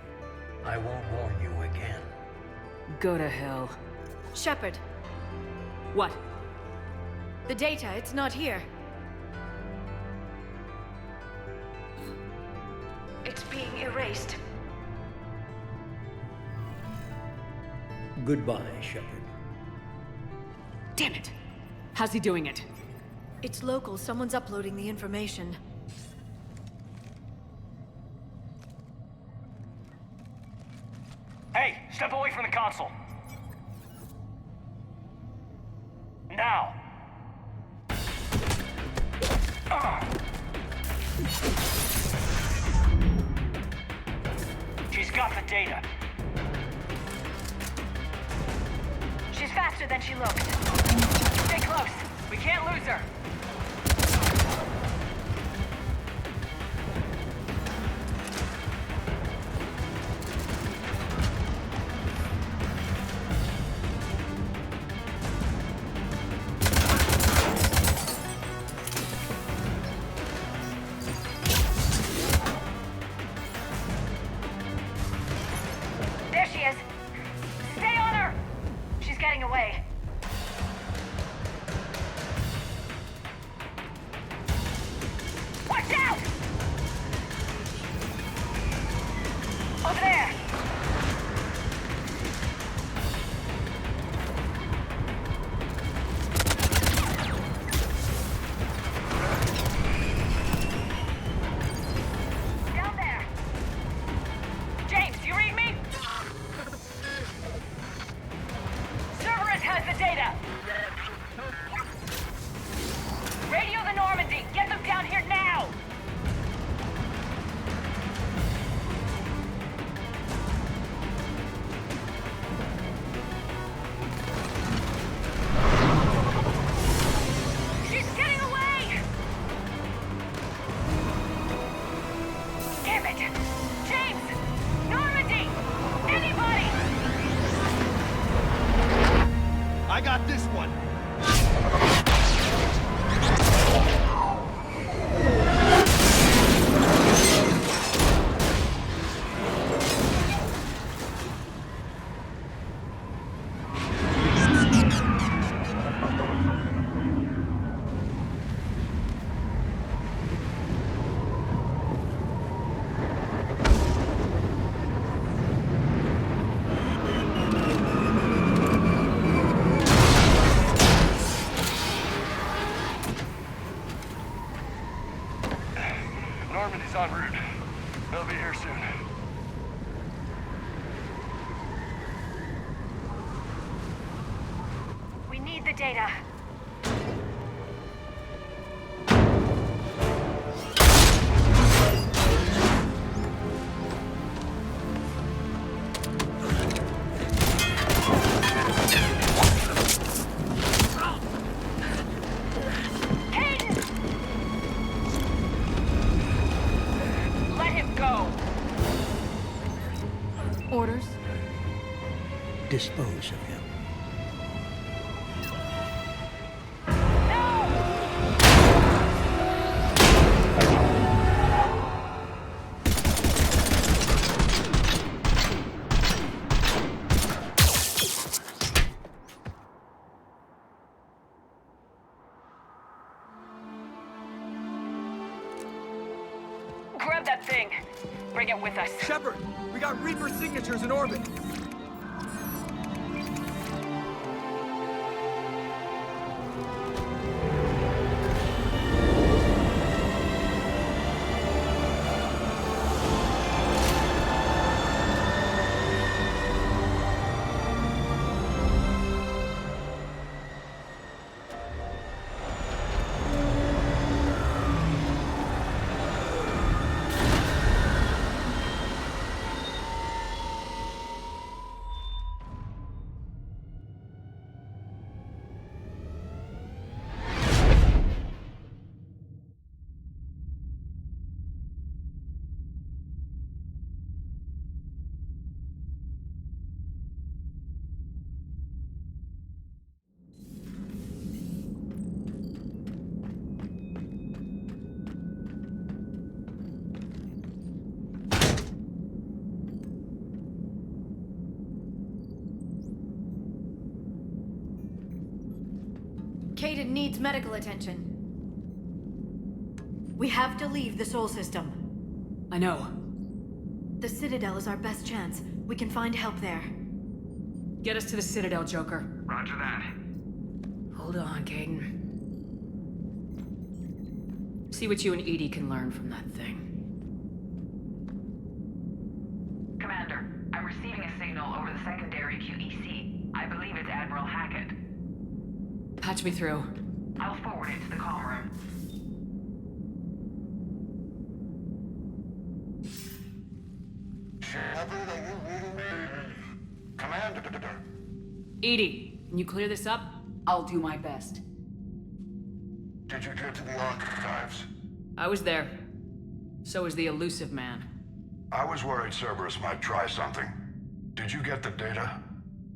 I won't warn you again. Go to hell. Shepard. What? The data, it's not here. It's being erased. Goodbye, Shepard. Damn it! How's he doing it? It's local. Someone's uploading the information. Hey, step away from the console. Now. She's got the data. She's faster than she looks. Stay close. We can't lose her. There she is. Stay on her! She's getting away. He's en route. They'll be here soon. We need the data. Orders? Dispose of him. Grab that thing. Bring it with us. Shepard, we got Reaper signatures in orbit. Kaidan needs medical attention. We have to leave the Sol system. I know. The Citadel is our best chance. We can find help there. Get us to the Citadel, Joker. Roger that. Hold on, Kaidan. See what you and EDI can learn from that thing. Commander, I'm receiving a signal over the secondary QEC. I believe it's Admiral Hackett. Patch me through. I'll forward it to the comm room. Commander. EDI, can you clear this up? I'll do my best. Did you get to the archives? I was there. So was the elusive man. I was worried Cerberus might try something. Did you get the data?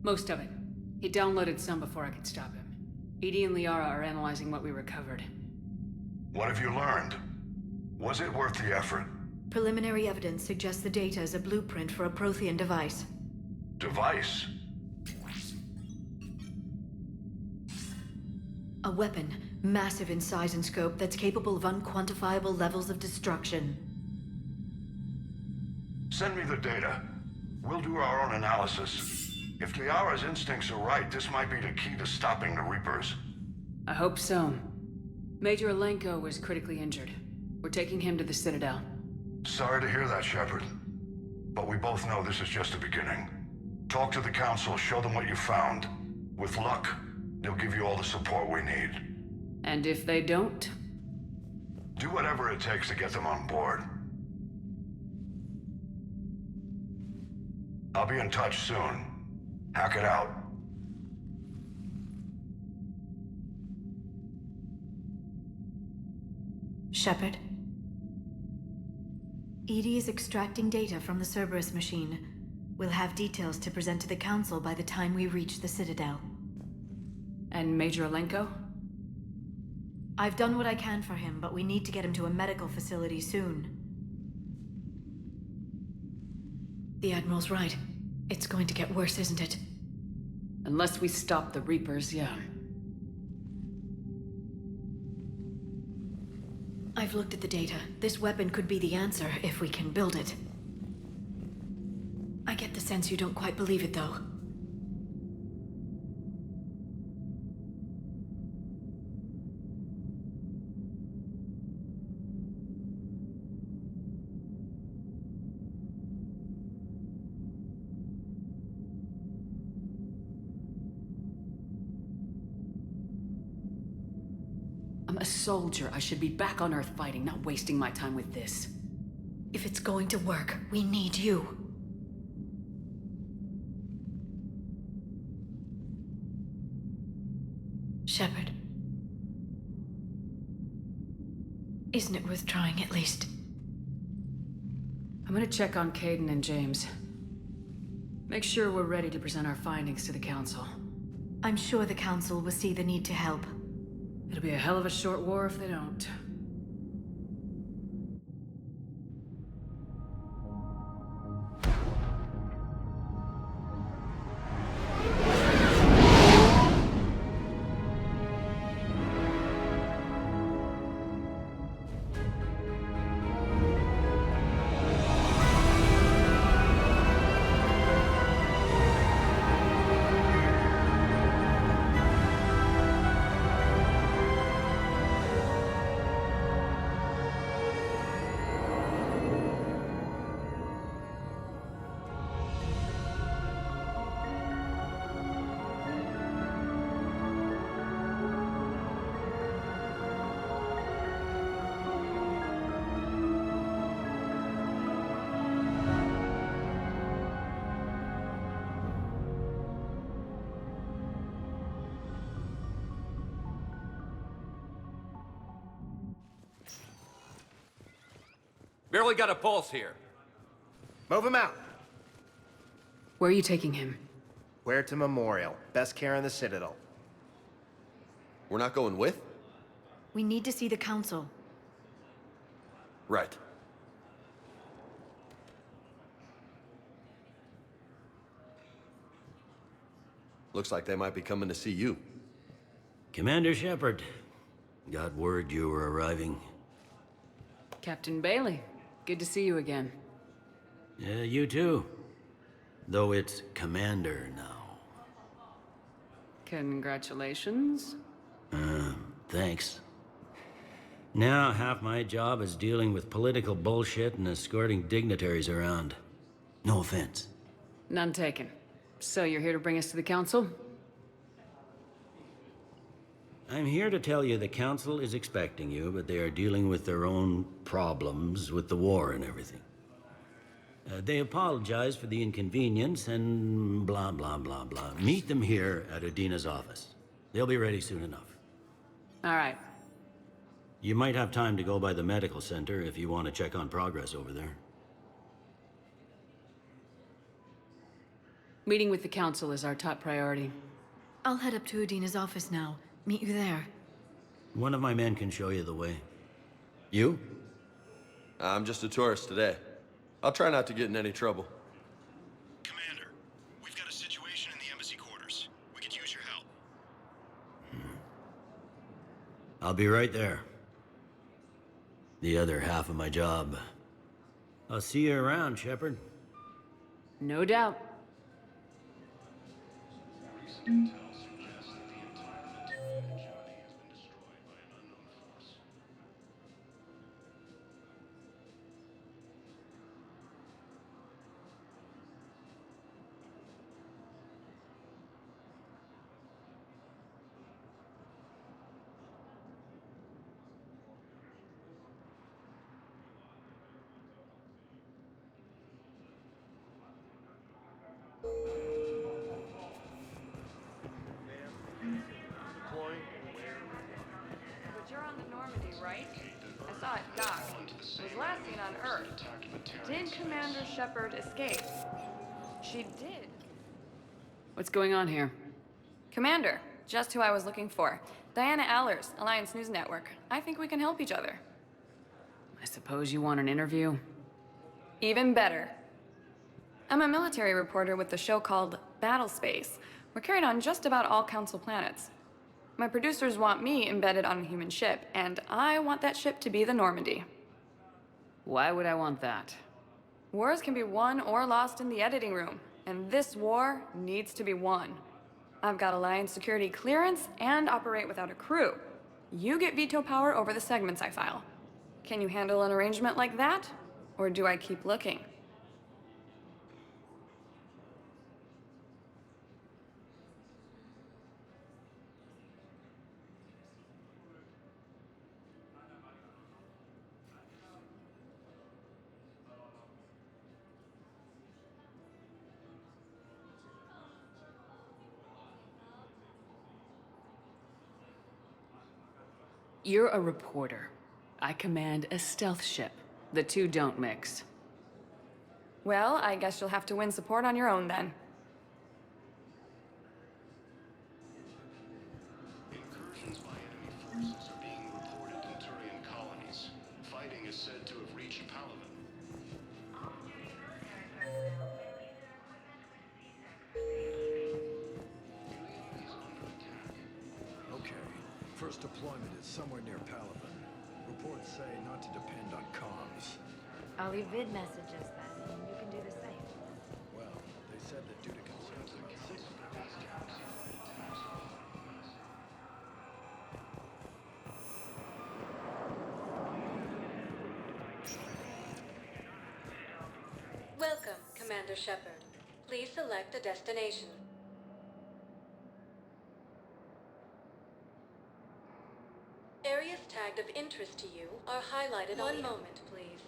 Most of it. He downloaded some before I could stop him. EDI and Liara are analyzing what we recovered. What have you learned? Was it worth the effort? Preliminary evidence suggests the data is a blueprint for a Prothean device. Device? A weapon, massive in size and scope, that's capable of unquantifiable levels of destruction. Send me the data. We'll do our own analysis. If Liara's instincts are right, this might be the key to stopping the Reapers. I hope so. Major Alenko was critically injured. We're taking him to the Citadel. Sorry to hear that, Shepard. But we both know this is just the beginning. Talk to the Council, show them what you found. With luck, they'll give you all the support we need. And if they don't? Do whatever it takes to get them on board. I'll be in touch soon. Hack it out. Shepard? EDI is extracting data from the Cerberus machine. We'll have details to present to the Council by the time we reach the Citadel. And Major Alenko? I've done what I can for him, but we need to get him to a medical facility soon. The Admiral's right. It's going to get worse, isn't it? Unless we stop the Reapers, yeah. I've looked at the data. This weapon could be the answer if we can build it. I get the sense you don't quite believe it, though. I'm a soldier. I should be back on Earth fighting, not wasting my time with this. If it's going to work, we need you. Shepard. Isn't it worth trying at least? I'm gonna check on Kaidan and James. Make sure we're ready to present our findings to the Council. I'm sure the Council will see the need to help. It'll be a hell of a short war if they don't. Barely got a pulse here. Move him out. Where are you taking him? Huerta Memorial. Best care in the Citadel. We're not going with? We need to see the Council. Right. Looks like they might be coming to see you. Commander Shepard. Got word you were arriving. Captain Bailey, good to see you again. Yeah, you too. Though it's Commander now. Congratulations. Thanks. Now half my job is dealing with political bullshit and escorting dignitaries around. No offense. None taken. So you're here to bring us to the Council? I'm here to tell you the Council is expecting you, but they are dealing with their own problems with the war and everything. They apologize for the inconvenience and blah, blah, blah, blah. Meet them here at Udina's office. They'll be ready soon enough. All right. You might have time to go by the medical center if you want to check on progress over there. Meeting with the Council is our top priority. I'll head up to Udina's office now. Meet you there. One of my men can show you the way. You? I'm just a tourist today. I'll try not to get in any trouble. Commander, we've got a situation in the embassy quarters. We could use your help. I'll be right there. The other half of my job. I'll see you around, Shepard. No doubt. But you're on the Normandy, right? I saw it dock. It was last seen on Earth. Did Commander Shepard escape? She did. What's going on here? Commander, just who I was looking for. Diana Allers, Alliance News Network. I think we can help each other. I suppose you want an interview? Even better. I'm a military reporter with the show called Battle Space. We're carried on just about all Council planets. My producers want me embedded on a human ship, and I want that ship to be the Normandy. Why would I want that? Wars can be won or lost in the editing room, and this war needs to be won. I've got Alliance security clearance and operate without a crew. You get veto power over the segments I file. Can you handle an arrangement like that? Or do I keep looking? You're a reporter. I command a stealth ship. The two don't mix. Well, I guess you'll have to win support on your own then. Incursions by enemy forces are being reported in Turian colonies. Fighting is said to have reached Palaven. Okay. First deployment is somewhere near Palaven. Reports say not to depend on comms. I'll leave vid messages then, and you can do the same. Well, they said that due to concerns about signal Welcome, Commander Shepard. Please select a destination. Areas tagged of interest to you are highlighted. One moment, please.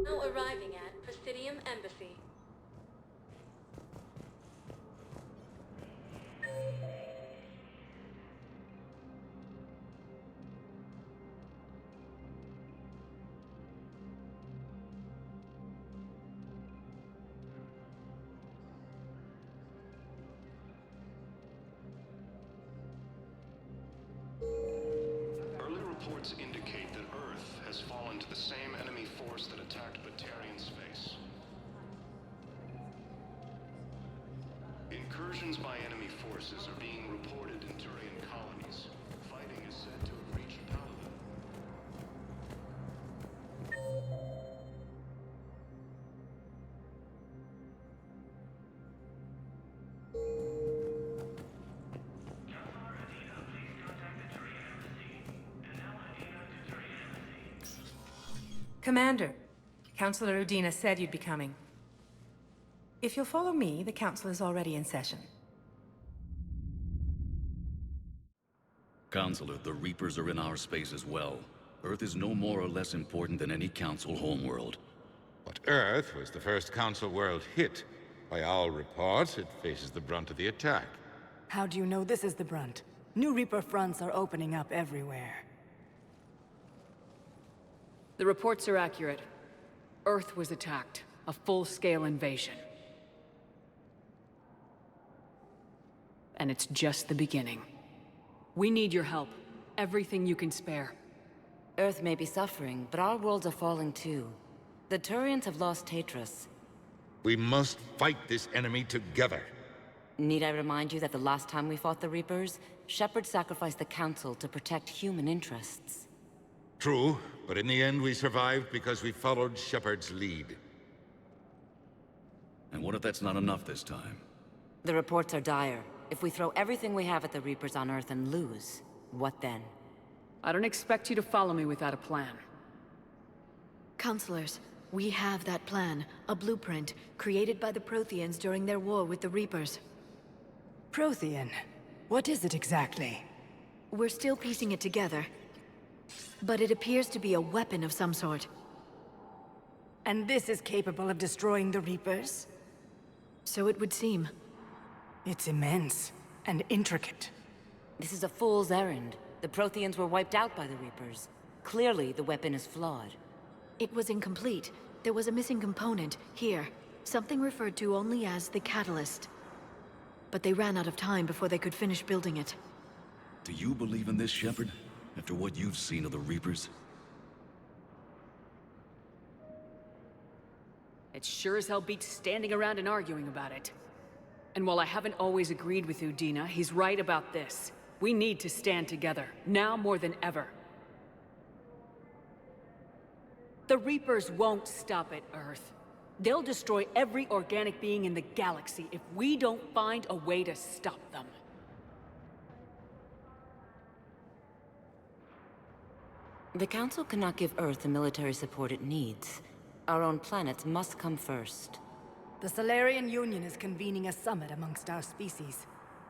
Now arriving at Presidium Embassy. Early reports indicate that Earth has fallen to the same enemy force that attacked Batarian space. Incursions by enemy forces are being reported in Turian colonies. Fighting is said to have reached Palaven. Commander, Councilor Udina said you'd be coming. If you'll follow me, the council is already in session. Counselor, the Reapers are in our space as well. Earth is no more or less important than any Council homeworld. But Earth was the first Council world hit. By all reports, it faces the brunt of the attack. How do you know this is the brunt? New Reaper fronts are opening up everywhere. The reports are accurate. Earth was attacked. A full-scale invasion. And it's just the beginning. We need your help. Everything you can spare. Earth may be suffering, but our worlds are falling too. The Turians have lost Tatris. We must fight this enemy together. Need I remind you that the last time we fought the Reapers, Shepard sacrificed the Council to protect human interests? True, but in the end we survived because we followed Shepard's lead. And what if that's not enough this time? The reports are dire. If we throw everything we have at the Reapers on Earth and lose, what then? I don't expect you to follow me without a plan. Counselors, we have that plan. A blueprint, created by the Protheans during their war with the Reapers. Prothean? What is it exactly? We're still piecing it together. But it appears to be a weapon of some sort. And this is capable of destroying the Reapers? So it would seem. It's immense and intricate. This is a fool's errand. The Protheans were wiped out by the Reapers. Clearly, the weapon is flawed. It was incomplete. There was a missing component, here. Something referred to only as the Catalyst. But they ran out of time before they could finish building it. Do you believe in this, Shepard? After what you've seen of the Reapers? It sure as hell beats standing around and arguing about it. And while I haven't always agreed with Udina, he's right about this. We need to stand together, now more than ever. The Reapers won't stop at Earth. They'll destroy every organic being in the galaxy if we don't find a way to stop them. The Council cannot give Earth the military support it needs. Our own planets must come first. The Solarian Union is convening a summit amongst our species.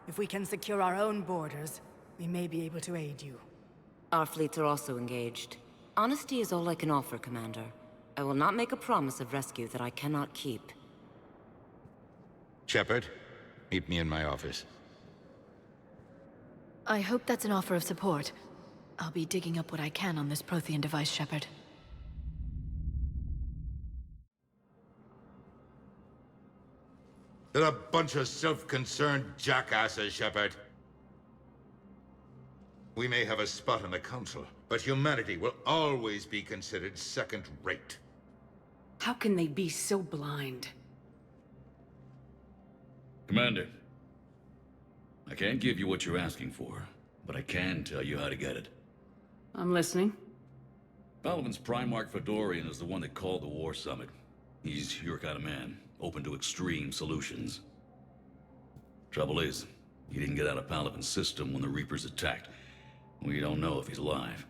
If we can secure our own borders, we may be able to aid you. Our fleets are also engaged. Honesty is all I can offer, Commander. I will not make a promise of rescue that I cannot keep. Shepard, meet me in my office. I hope that's an offer of support. I'll be digging up what I can on this Prothean device, Shepard. They're a bunch of self-concerned jackasses, Shepard. We may have a spot in the Council, but humanity will always be considered second-rate. How can they be so blind? Commander, I can't give you what you're asking for, but I can tell you how to get it. I'm listening. Palaven's Primarch Fedorian is the one that called the War Summit. He's your kind of man, open to extreme solutions. Trouble is, he didn't get out of Palaven's system when the Reapers attacked. We don't know if he's alive.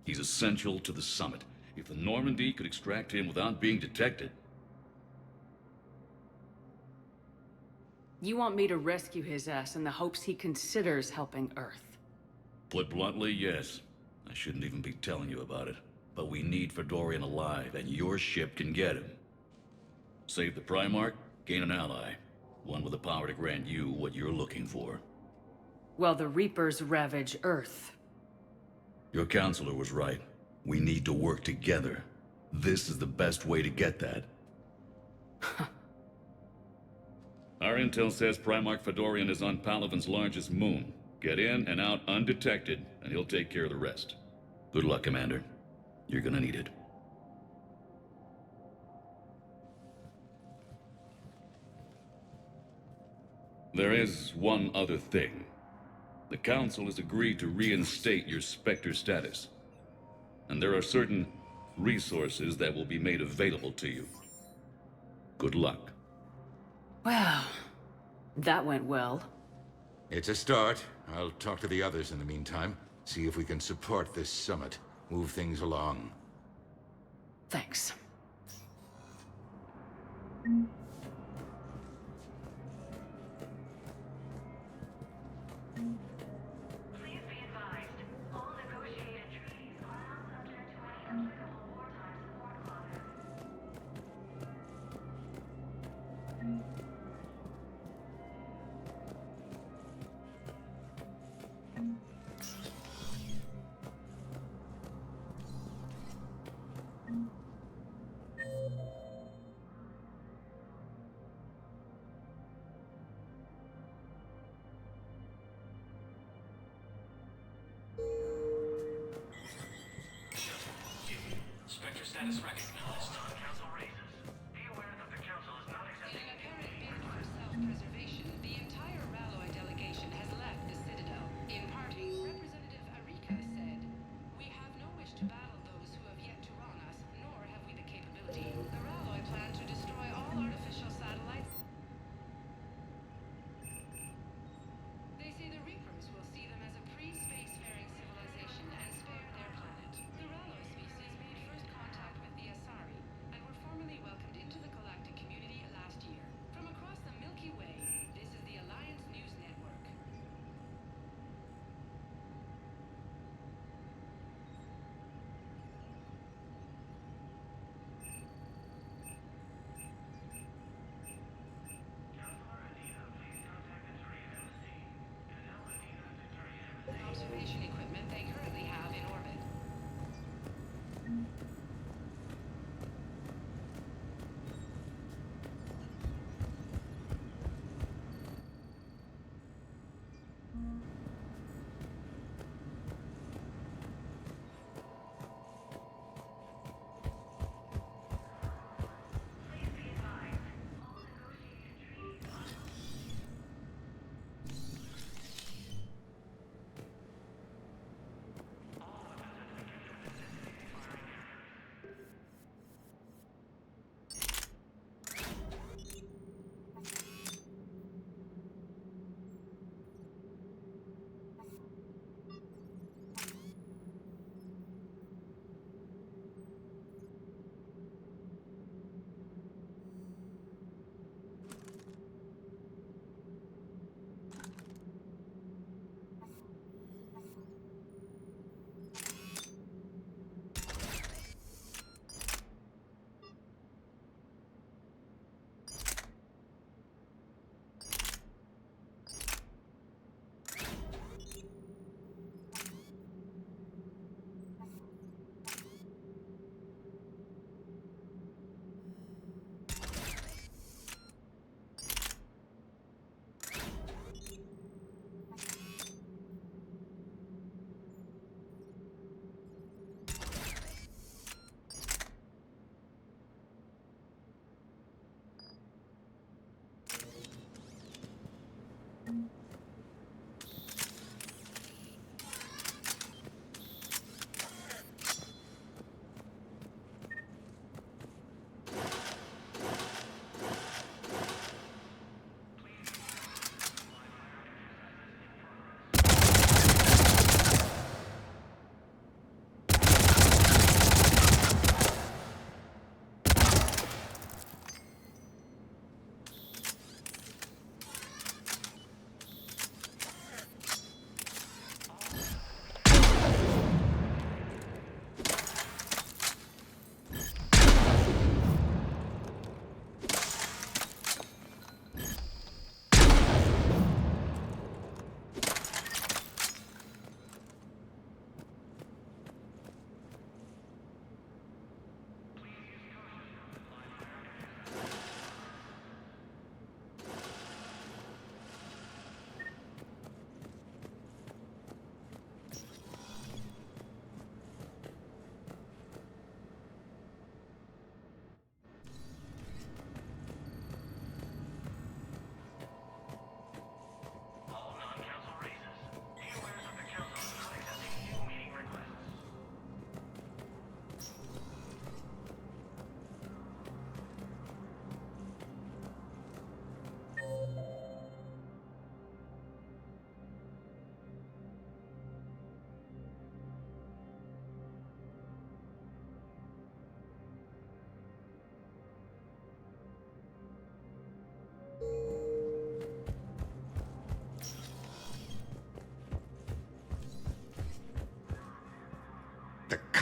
He's essential to the summit. If the Normandy could extract him without being detected... You want me to rescue his ass in the hopes he considers helping Earth? Put bluntly, yes. I shouldn't even be telling you about it. But we need Fedorian alive, and your ship can get him. Save the Primarch, gain an ally. One with the power to grant you what you're looking for. Well, the Reapers ravage Earth. Your counselor was right. We need to work together. This is the best way to get that. Our intel says Primarch Fedorian is on Palaven's largest moon. Get in and out undetected, and he'll take care of the rest. Good luck, Commander. You're gonna need it. There is one other thing. The Council has agreed to reinstate your Spectre status. And there are certain resources that will be made available to you. Good luck. Well, that went well. It's a start. I'll talk to the others in the meantime. See if we can support this summit. Move things along. Thanks. Spectre status recognized. Council raises. Be aware that the Council is not accepting self-preservation, the entire Ralloy delegation has left the Citadel. In parting, Representative Arika said, "We have no wish to battle those who have yet to wrong us, nor have we the capability. The Ralloy plan to destroy all artificial satellites. They say the Reapers will see them as a pre-spacefaring civilization and spare their planet. The Ralloy species made first contact with the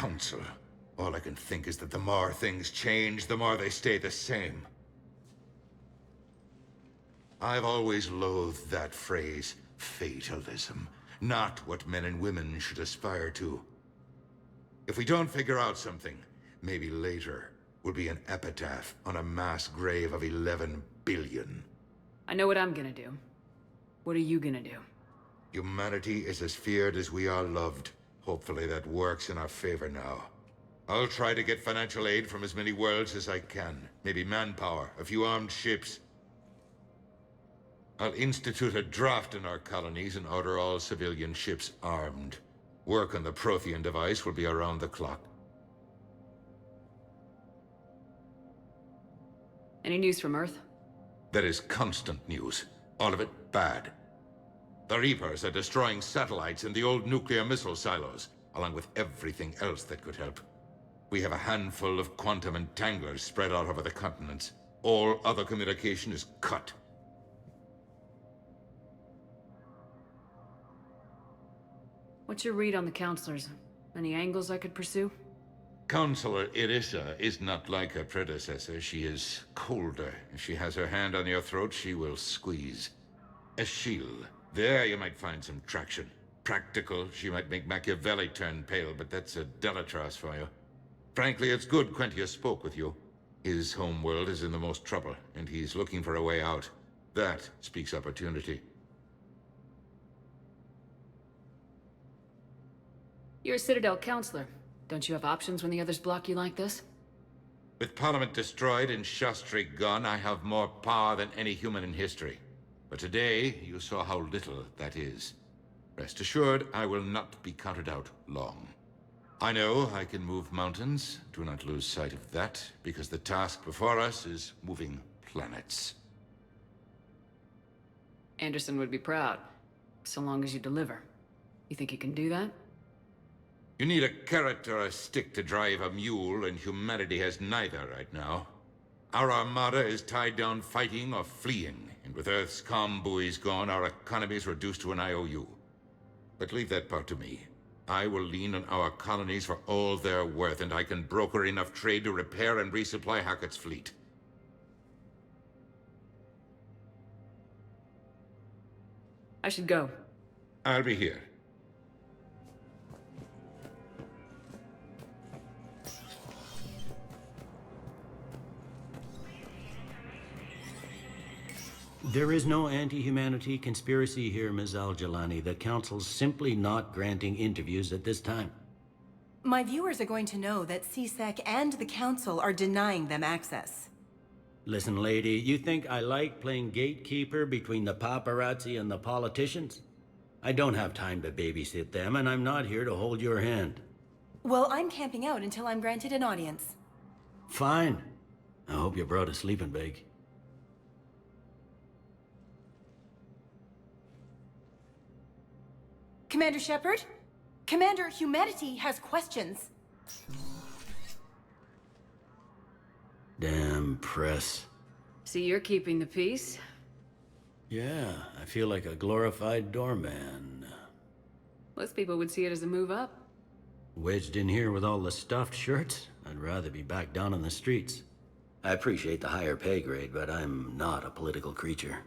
council. All I can think is that the more things change, the more they stay the same. I've always loathed that phrase, fatalism. Not what men and women should aspire to. If we don't figure out something, maybe later will be an epitaph on a mass grave of 11 billion. I know what I'm gonna do. What are you gonna do? Humanity is as feared as we are loved. Hopefully that works in our favor now. I'll try to get financial aid from as many worlds as I can. Maybe manpower, a few armed ships. I'll institute a draft in our colonies and order all civilian ships armed. Work on the Prothean device will be around the clock. Any news from Earth? There is constant news. All of it bad. The Reapers are destroying satellites in the old nuclear missile silos, along with everything else that could help. We have a handful of quantum entanglers spread out over the continents. All other communication is cut. What's your read on the counselors? Any angles I could pursue? Counselor Irissa is not like her predecessor. She is colder. If she has her hand on your throat, she will squeeze. Eschil, there you might find some traction. Practical, she might make Machiavelli turn pale, but that's a Delatras for you. Frankly, it's good Quentius spoke with you. His homeworld is in the most trouble, and he's looking for a way out. That speaks opportunity. You're a Citadel counselor. Don't you have options when the others block you like this? With Parliament destroyed and Shastri gone, I have more power than any human in history. But today, you saw how little that is. Rest assured, I will not be counted out long. I know I can move mountains. Do not lose sight of that, because the task before us is moving planets. Anderson would be proud, so long as you deliver. You think you can do that? You need a carrot or a stick to drive a mule, and humanity has neither right now. Our armada is tied down fighting or fleeing, and with Earth's comm buoys gone, our economy is reduced to an IOU. But leave that part to me. I will lean on our colonies for all they're worth, and I can broker enough trade to repair and resupply Hackett's fleet. I should go. I'll be here. There is no anti-humanity conspiracy here, Ms. Al-Jalani. The Council's simply not granting interviews at this time. My viewers are going to know that CSEC and the Council are denying them access. Listen, lady, you think I like playing gatekeeper between the paparazzi and the politicians? I don't have time to babysit them, and I'm not here to hold your hand. Well, I'm camping out until I'm granted an audience. Fine. I hope you brought a sleeping bag. Commander Shepard? Commander, humanity has questions. Damn press. See, you're keeping the peace. Yeah, I feel like a glorified doorman. Most people would see it as a move up. Wedged in here with all the stuffed shirts? I'd rather be back down on the streets. I appreciate the higher pay grade, but I'm not a political creature.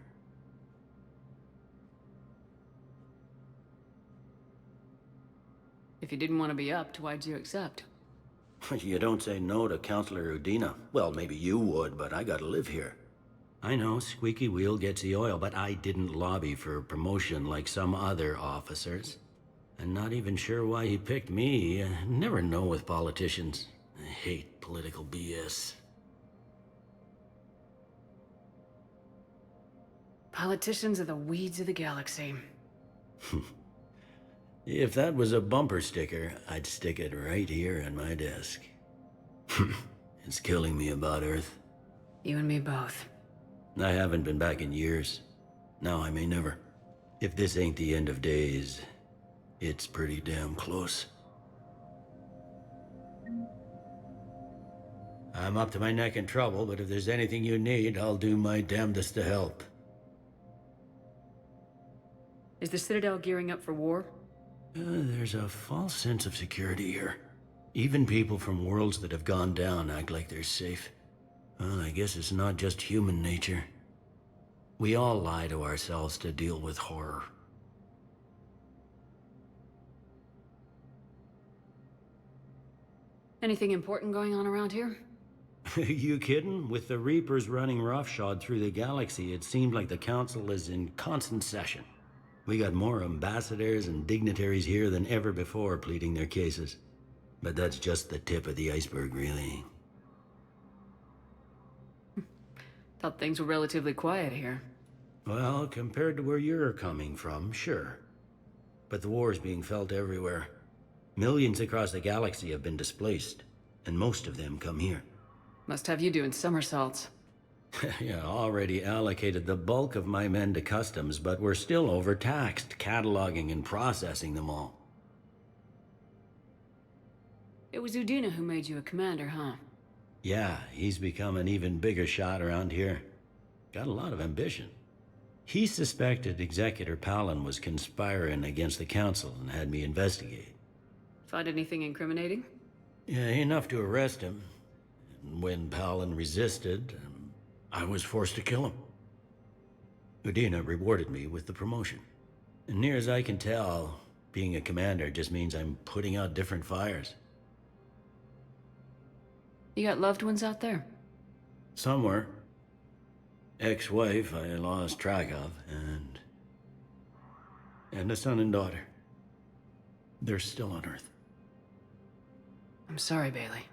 If you didn't want to be upped, why'd you accept? You don't say no to Counselor Udina. Well, maybe you would, but I gotta live here. I know, squeaky wheel gets the oil, but I didn't lobby for promotion like some other officers. I'm not even sure why he picked me. I never know with politicians. I hate political BS. Politicians are the weeds of the galaxy. If that was a bumper sticker, I'd stick it right here on my desk. It's killing me about Earth. You and me both. I haven't been back in years. Now I may never. If this ain't the end of days, it's pretty damn close. I'm up to my neck in trouble, but if there's anything you need, I'll do my damnedest to help. Is the Citadel gearing up for war? There's a false sense of security here. Even people from worlds that have gone down act like they're safe. Well, I guess it's not just human nature. We all lie to ourselves to deal with horror. Anything important going on around here? You kidding? With the Reapers running roughshod through the galaxy, it seemed like the Council is in constant session. We got more ambassadors and dignitaries here than ever before pleading their cases. But that's just the tip of the iceberg, really. Thought things were relatively quiet here. Well, compared to where you're coming from, sure. But the war's being felt everywhere. Millions across the galaxy have been displaced, and most of them come here. Must have you doing somersaults. Yeah, already allocated the bulk of my men to customs, but we're still overtaxed, cataloging and processing them all. It was Udina who made you a commander, huh? Yeah, he's become an even bigger shot around here. Got a lot of ambition. He suspected Executor Palin was conspiring against the Council and had me investigate. Find anything incriminating? Yeah, enough to arrest him. And when Palin resisted, I was forced to kill him. Udina rewarded me with the promotion. And near as I can tell, being a commander just means I'm putting out different fires. You got loved ones out there? Somewhere. Ex-wife I lost track of, and a son and daughter. They're still on Earth. I'm sorry, Bailey.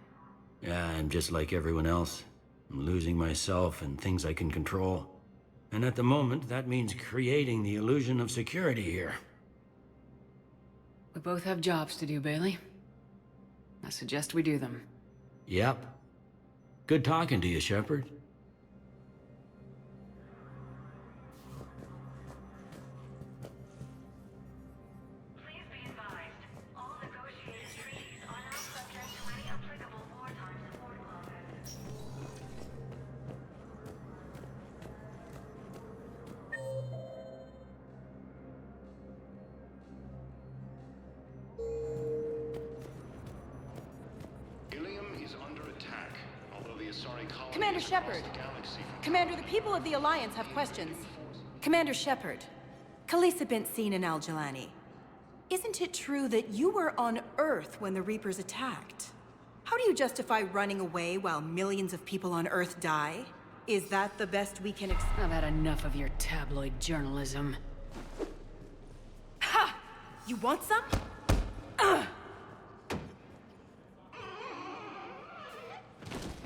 Yeah, I'm just like everyone else. I'm losing myself and things I can control. And at the moment, that means creating the illusion of security here. We both have jobs to do, Bailey. I suggest we do them. Yep. Good talking to you, Shepard. Commander Shepard! Commander, the people of the Alliance have questions. Commander Shepard, Khalisah bint Sin and Al-Jalani. Isn't it true that you were on Earth when the Reapers attacked? How do you justify running away while millions of people on Earth die? Is that the best we can I've had enough of your tabloid journalism. Ha! You want some?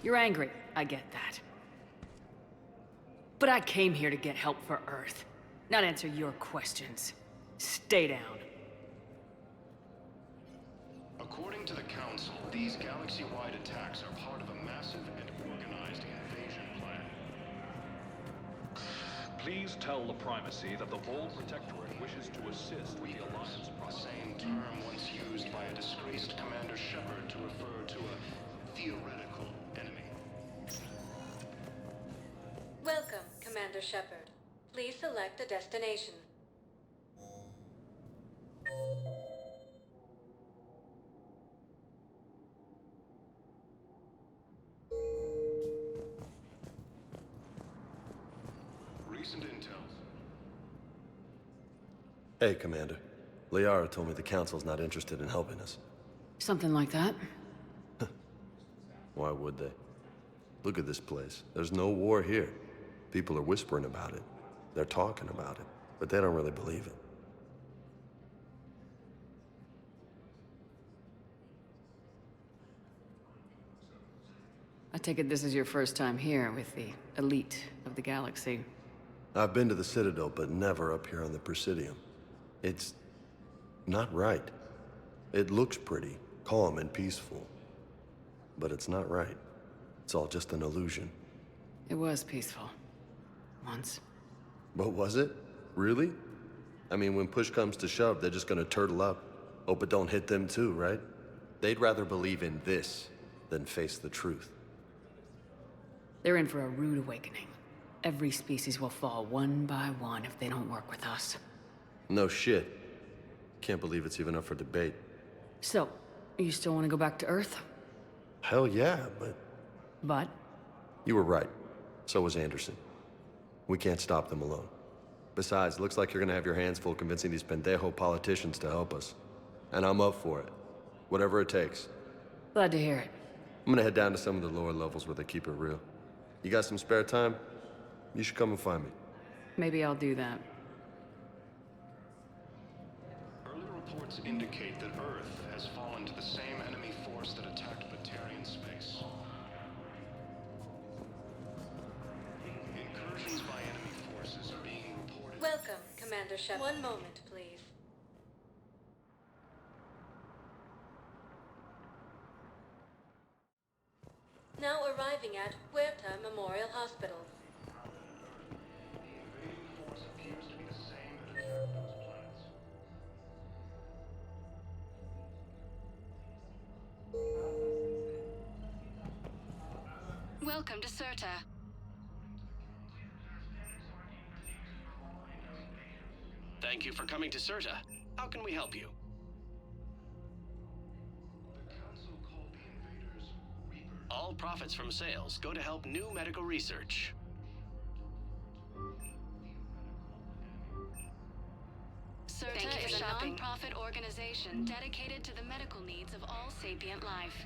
You're angry, I get that. But I came here to get help for Earth, not answer your questions. Stay down. According to the Council, these galaxy-wide attacks are part of a massive and organized invasion plan. Please tell the Primacy that the Bold Protectorate wishes to assist with the Alliance process. The same term once used by a disgraced Commander Shepard to refer to a theoretical enemy. Welcome, Commander Shepard. Please select a destination. Recent intel. Hey, Commander. Liara told me the Council's not interested in helping us. Something like that. Why would they? Look at this place. There's no war here. People are whispering about it. They're talking about it, but they don't really believe it. I take it this is your first time here with the elite of the galaxy. I've been to the Citadel, but never up here on the Presidium. It's not right. It looks pretty, calm and peaceful. But it's not right. It's all just an illusion. It was peaceful. Once. But was it? Really? I mean, when push comes to shove, they're just gonna turtle up. Hope it don't hit them too, right? They'd rather believe in this than face the truth. They're in for a rude awakening. Every species will fall one by one if they don't work with us. No shit. Can't believe it's even up for debate. So, You still want to go back to Earth? Hell yeah, but... But? You were right. So was Anderson. We can't stop them alone. Besides, looks like you're gonna have your hands full convincing these pendejo politicians to help us. And I'm up for it. Whatever it takes. Glad to hear it. I'm gonna head down to some of the lower levels where they keep it real. You got some spare time? You should come and find me. Maybe I'll do that. Early reports indicate that Earth has fallen to the same enemy force that attacked Batarian space. Incursions by enemy forces are being reported... Welcome, Commander Shepard. One moment, please. Now arriving at Huerta Memorial Hospital. Welcome to Serta. Thank you for coming to Serta. How can we help you? All profits from sales go to help new medical research. Serta is a non-profit organization dedicated to the medical needs of all sapient life.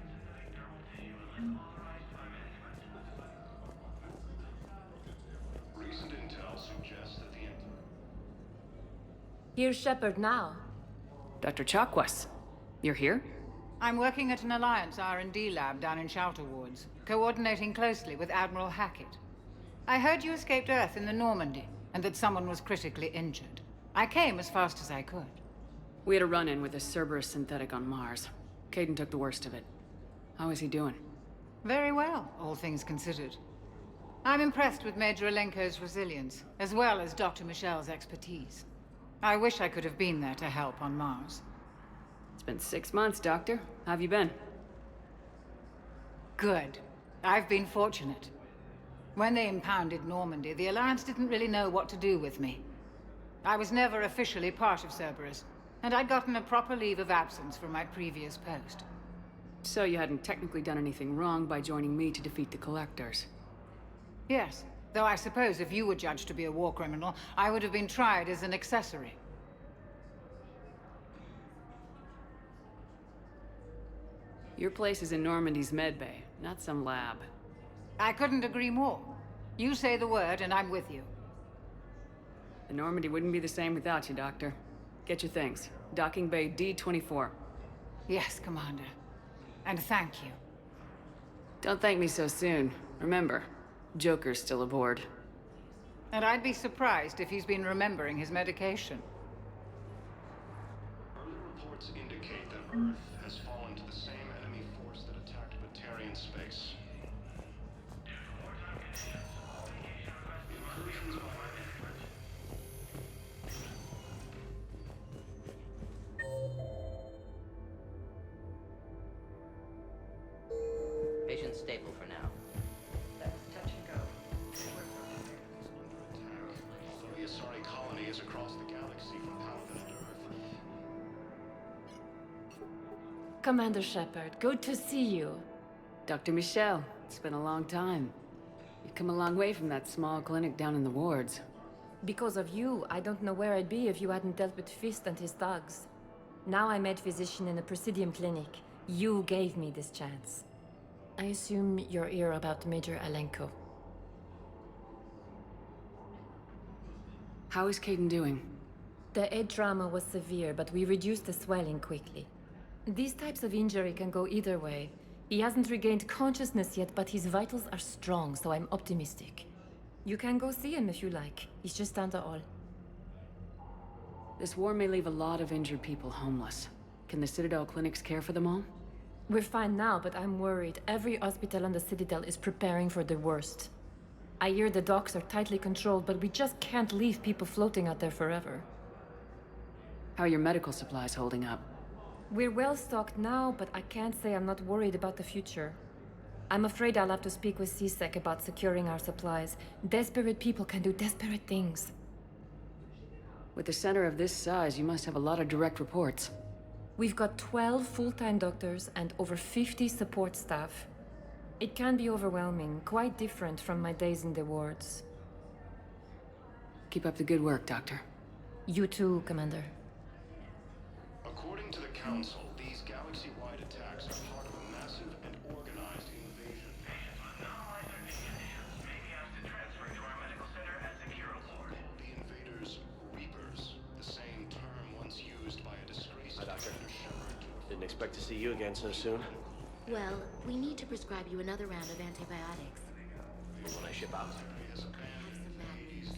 Recent intel suggests that the... Here's Shepard now. Dr. Chakwas, you're here? I'm working at an Alliance R&D lab down in Shelter Woods, coordinating closely with Admiral Hackett. I heard you escaped Earth in the Normandy, and that someone was critically injured. I came as fast as I could. We had a run-in with a Cerberus synthetic on Mars. Kaidan took the worst of it. How is he doing? Very well, all things considered. I'm impressed with Major Alenko's resilience, as well as Dr. Michel's expertise. I wish I could have been there to help on Mars. It's been 6 months, Doctor. How have you been? Good. I've been fortunate. When they impounded Normandy, the Alliance didn't really know what to do with me. I was never officially part of Cerberus, and I'd gotten a proper leave of absence from my previous post. So you hadn't technically done anything wrong by joining me to defeat the Collectors? Yes, though I suppose if you were judged to be a war criminal, I would have been tried as an accessory. Your place is in Normandy's medbay, not some lab. I couldn't agree more. You say the word, and I'm with you. The Normandy wouldn't be the same without you, Doctor. Get your things. Docking Bay D-24. Yes, Commander. And thank you. Don't thank me so soon. Remember, Joker's still aboard. And I'd be surprised if he's been remembering his medication. Early reports indicate that Earth has fallen to the same enemy force that attacked Batarian space. Incursions by... Patient stable for now. That's touch and go. Although the Asari colony is across the galaxy from Paladin to Earth. Commander Shepard, good to see you. Dr. Michel, it's been a long time. You've come a long way from that small clinic down in the wards. Because of you, I don't know where I'd be if you hadn't dealt with Fist and his thugs. Now I'm head physician in the Presidium Clinic. You gave me this chance. I assume you're here about Major Alenko. How is Kaidan doing? The head trauma was severe, but we reduced the swelling quickly. These types of injury can go either way. He hasn't regained consciousness yet, but his vitals are strong, so I'm optimistic. You can go see him if you like. He's just down the hall. This war may leave a lot of injured people homeless. Can the Citadel clinics care for them all? We're fine now, but I'm worried. Every hospital on the Citadel is preparing for the worst. I hear the docks are tightly controlled, but we just can't leave people floating out there forever. How are your medical supplies holding up? We're well stocked now, but I can't say I'm not worried about the future. I'm afraid I'll have to speak with C-Sec about securing our supplies. Desperate people can do desperate things. With a center of this size, you must have a lot of direct reports. We've got 12 full-time doctors and over 50 support staff. It can be overwhelming, quite different from my days in the wards. Keep up the good work, Doctor. You too, Commander. According to the Council, these galaxy-wide attacks are part of a massive and organized invasion. The invaders, Reapers, the same term once used by a disgraced Commander Shepard. Didn't expect to see you again so soon. Well, we need to prescribe you another round of antibiotics. When I ship out. I have some bad news.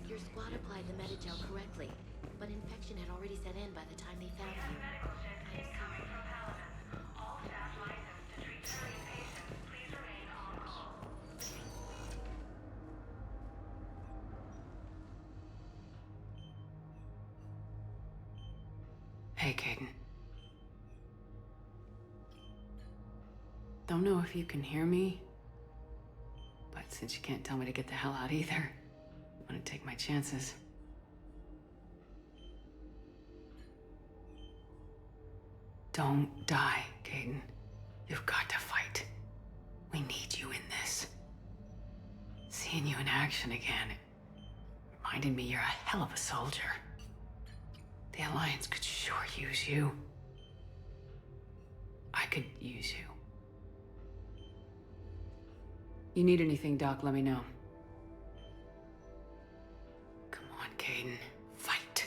Your squad applied the Metagel correctly, but infection had already set in by the time they found you. I'm sorry. Hey, Kaidan. Don't know if you can hear me, but since you can't tell me to get the hell out either, I'm gonna take my chances. Don't die, Kaidan. You've got to fight. We need you in this. Seeing you in action again, it reminded me you're a hell of a soldier. The Alliance could sure use you. I could use you. You need anything, Doc, let me know. Come on, Kaidan. Fight.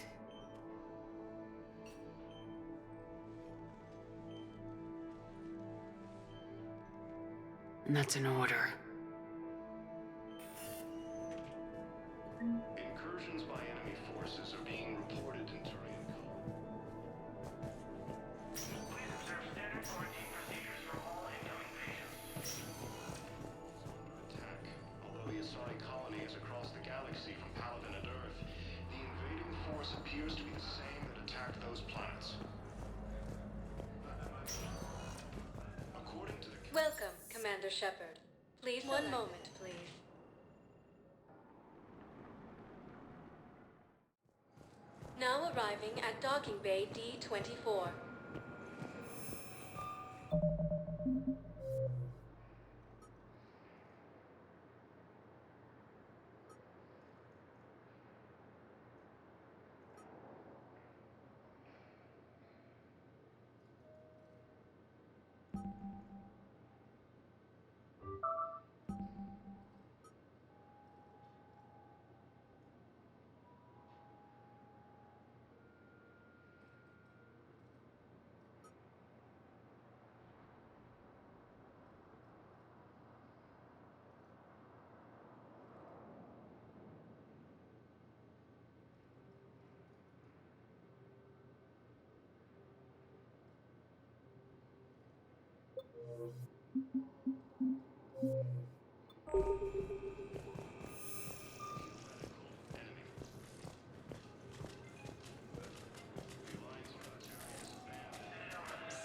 And that's an order. Incursions by enemy forces are being reported in Turian. Please observe standard quarantine procedures for all incoming patients. Attack. Although the Asari colony is across the galaxy from Paladin and Earth, the invading force appears to be the same that attacked those planets. According to the... Welcome, Commander Shepard. Please, one moment, please. Now arriving at Docking Bay D-24.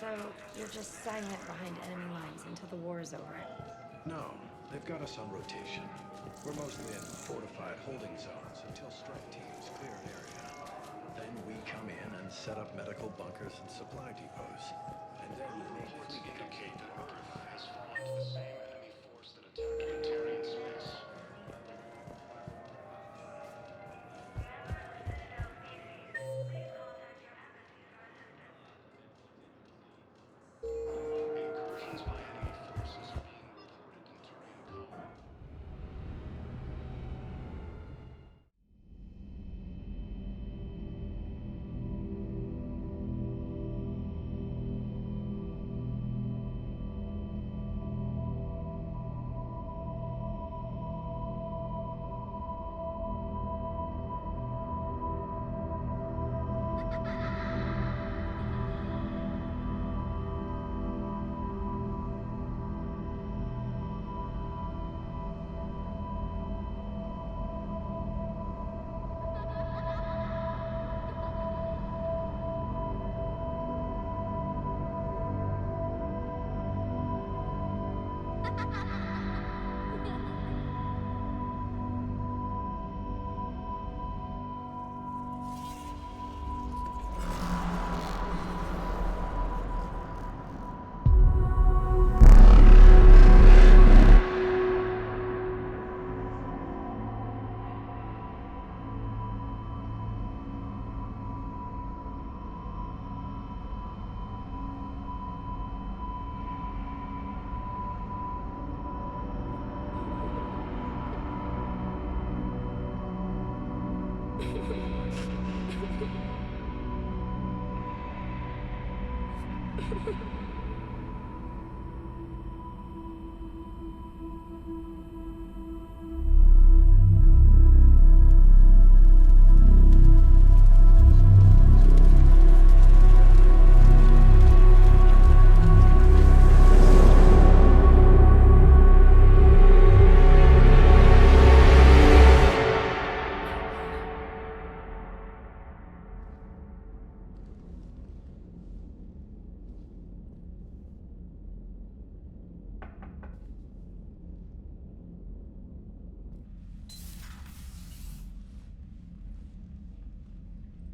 So, you're just silent behind enemy lines until the war is over? No, they've got us on rotation. We're mostly in fortified holding zones until strike teams clear an area. Then we come in and set up medical bunkers and supply depots. And then we make Reports indicate that Earth has fallen to the same enemy force that attacked Batarian space. Incursions by enemy forces are being reported in Turian Colony.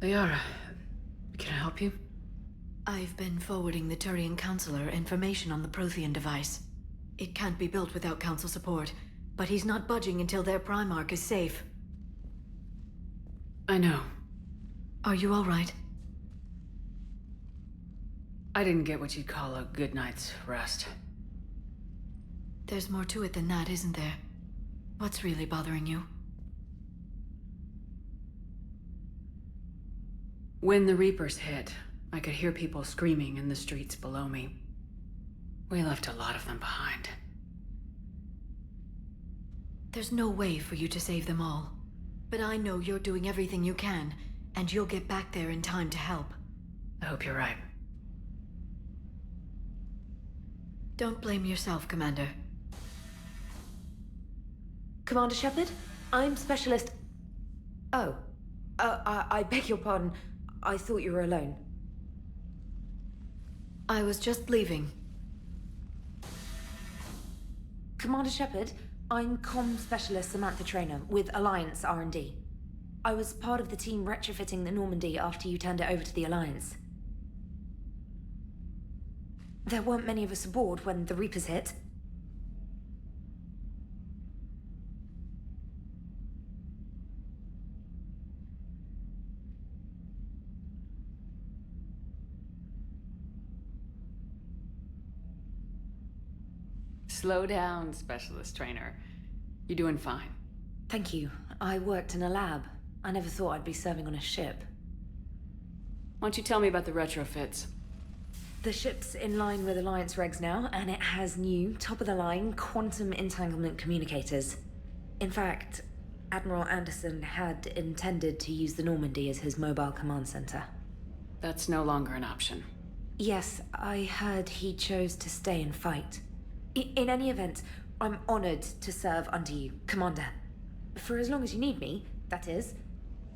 Liara, can I help you? I've been forwarding the Turian Counselor information on the Prothean device. It can't be built without Council support, but he's not budging until their Primarch is safe. I know. Are you all right? I didn't get what you'd call a good night's rest. There's more to it than that, isn't there? What's really bothering you? When the Reapers hit, I could hear people screaming in the streets below me. We left a lot of them behind. There's no way for you to save them all. But I know you're doing everything you can, and you'll get back there in time to help. I hope you're right. Don't blame yourself, Commander. Commander Shepard, I'm Specialist... Oh. I beg your pardon. I thought you were alone. I was just leaving. Commander Shepard, I'm Comm Specialist Samantha Traynor with Alliance R&D. I was part of the team retrofitting the Normandy after you turned it over to the Alliance. There weren't many of us aboard when the Reapers hit. Slow down, Specialist Trainer. You're doing fine. Thank you. I worked in a lab. I never thought I'd be serving on a ship. Why don't you tell me about the retrofits? The ship's in line with Alliance regs now, and it has new, top-of-the-line quantum entanglement communicators. In fact, Admiral Anderson had intended to use the Normandy as his mobile command center. That's no longer an option. Yes, I heard he chose to stay and fight. In any event, I'm honored to serve under you, Commander. For as long as you need me, that is.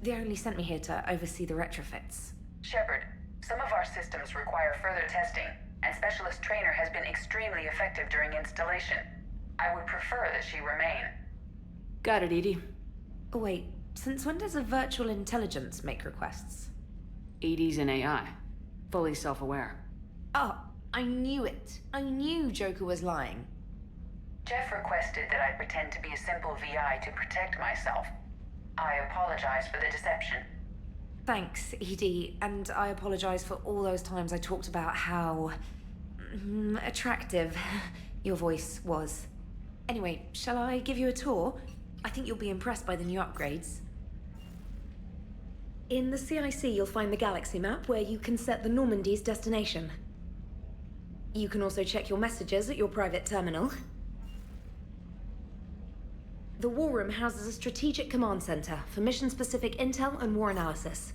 They only sent me here to oversee the retrofits. Shepard, some of our systems require further testing, and Specialist Traynor has been extremely effective during installation. I would prefer that she remain. Got it, EDI. Oh, wait, since when does a virtual intelligence make requests? EDI's an AI. Fully self-aware. Oh, I knew it. I knew Joker was lying. Jeff requested that I pretend to be a simple VI to protect myself. I apologize for the deception. Thanks, EDI, and I apologize for all those times I talked about how... attractive your voice was. Anyway, shall I give you a tour? I think you'll be impressed by the new upgrades. In the CIC, you'll find the galaxy map where you can set the Normandy's destination. You can also check your messages at your private terminal. The War Room houses a strategic command center for mission-specific intel and war analysis.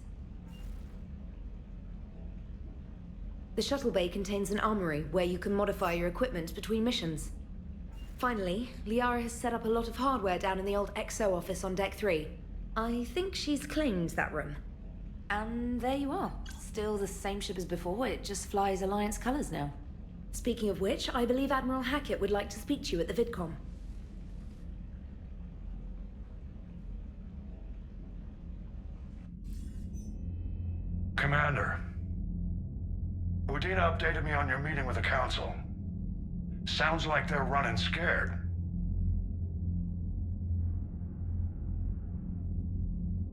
The shuttle bay contains an armory where you can modify your equipment between missions. Finally, Liara has set up a lot of hardware down in the old XO office on Deck 3. I think she's claimed that room. And there you are. Still the same ship as before, it just flies Alliance colors now. Speaking of which, I believe Admiral Hackett would like to speak to you at the VidCom. Commander, Udina updated me on your meeting with the Council. Sounds like they're running scared.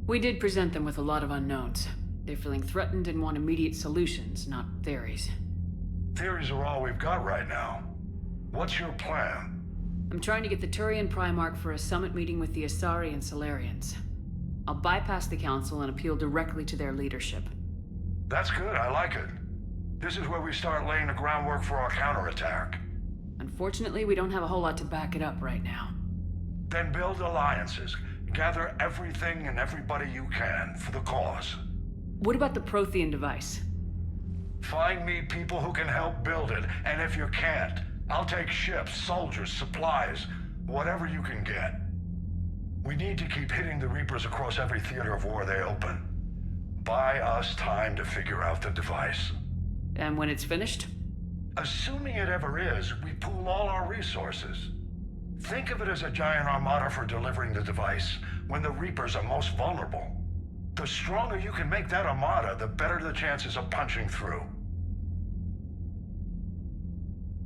We did present them with a lot of unknowns. They're feeling threatened and want immediate solutions, not theories. Theories are all we've got right now. What's your plan? I'm trying to get the Turian Primarch for a summit meeting with the Asari and Solarians. I'll bypass the Council and appeal directly to their leadership. That's good, I like it. This is where we start laying the groundwork for our counterattack. Unfortunately, we don't have a whole lot to back it up right now. Then build alliances. Gather everything and everybody you can for the cause. What about the Prothean device? Find me people who can help build it, and if you can't, I'll take ships, soldiers, supplies, whatever you can get. We need to keep hitting the Reapers across every theater of war they open. Buy us time to figure out the device. And when it's finished? Assuming it ever is, we pool all our resources. Think of it as a giant armada for delivering the device when the Reapers are most vulnerable. The stronger you can make that armada, the better the chances of punching through.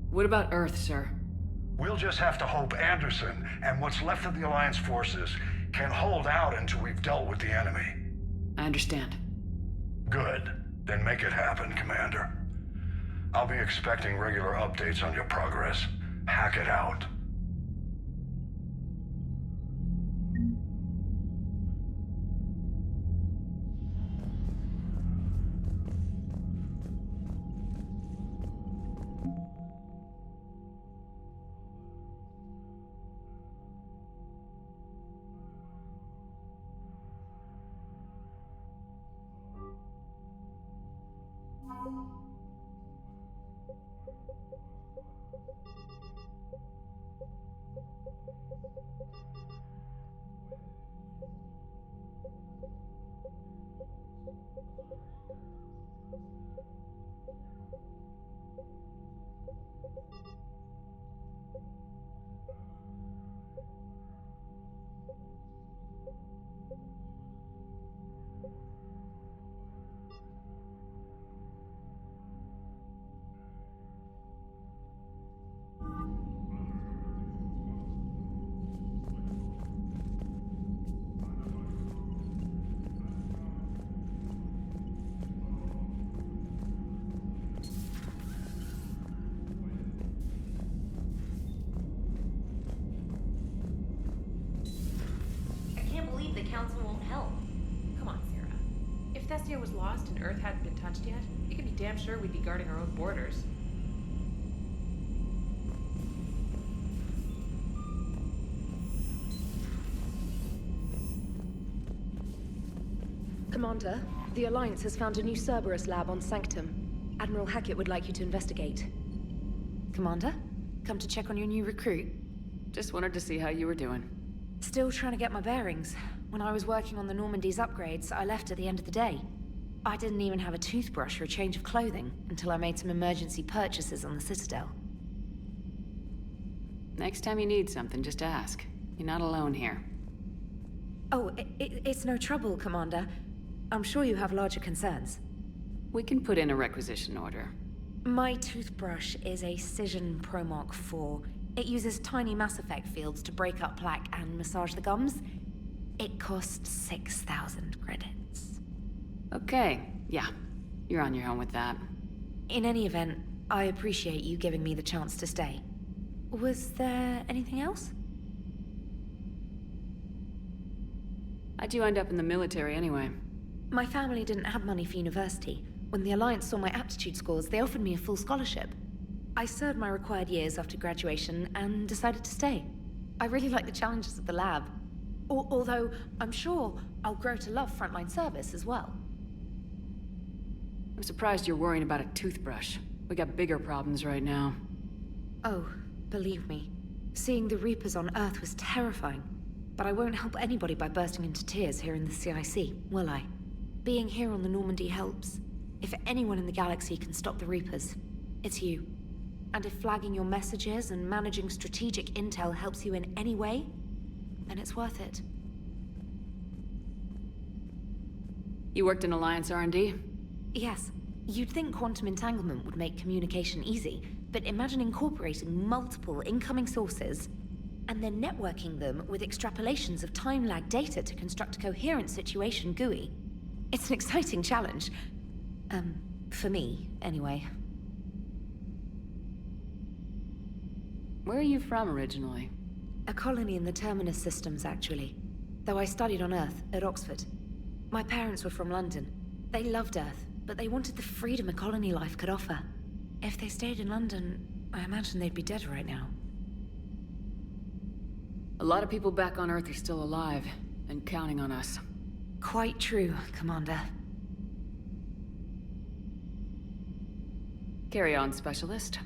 What about Earth, sir? We'll just have to hope Anderson and what's left of the Alliance forces can hold out until we've dealt with the enemy. I understand. Good. Then make it happen, Commander. I'll be expecting regular updates on your progress. Hack it out. Thessia was lost and Earth hadn't been touched yet, you can be damn sure we'd be guarding our own borders. Commander, the Alliance has found a new Cerberus lab on Sanctum. Admiral Hackett would like you to investigate. Commander, come to check on your new recruit. Just wanted to see how you were doing. Still trying to get my bearings. When I was working on the Normandy's upgrades, I left at the end of the day. I didn't even have a toothbrush or a change of clothing until I made some emergency purchases on the Citadel. Next time you need something, just ask. You're not alone here. Oh, it's no trouble, Commander. I'm sure you have larger concerns. We can put in a requisition order. My toothbrush is a Cision Pro Mark IV. It uses tiny Mass Effect fields to break up plaque and massage the gums. It costs 6,000 credits. Okay, yeah. You're on your own with that. In any event, I appreciate you giving me the chance to stay. Was there anything else? How'd you end up in the military anyway? My family didn't have money for university. When the Alliance saw my aptitude scores, they offered me a full scholarship. I served my required years after graduation and decided to stay. I really like the challenges of the lab. Although, I'm sure I'll grow to love frontline service as well. I'm surprised you're worrying about a toothbrush. We got bigger problems right now. Oh, believe me. Seeing the Reapers on Earth was terrifying. But I won't help anybody by bursting into tears here in the CIC, will I? Being here on the Normandy helps. If anyone in the galaxy can stop the Reapers, it's you. And if flagging your messages and managing strategic intel helps you in any way, then it's worth it. You worked in Alliance R&D? Yes. You'd think quantum entanglement would make communication easy, but imagine incorporating multiple incoming sources and then networking them with extrapolations of time-lag data to construct a coherent situation GUI. It's an exciting challenge. For me, anyway. Where are you from originally? A colony in the Terminus systems, actually. though I studied on Earth at Oxford. My parents were from London. They loved Earth, but they wanted the freedom a colony life could offer. If they stayed in London, I imagine they'd be dead right now. A lot of people back on Earth are still alive, and counting on us. Quite true, Commander. Carry on, Specialist.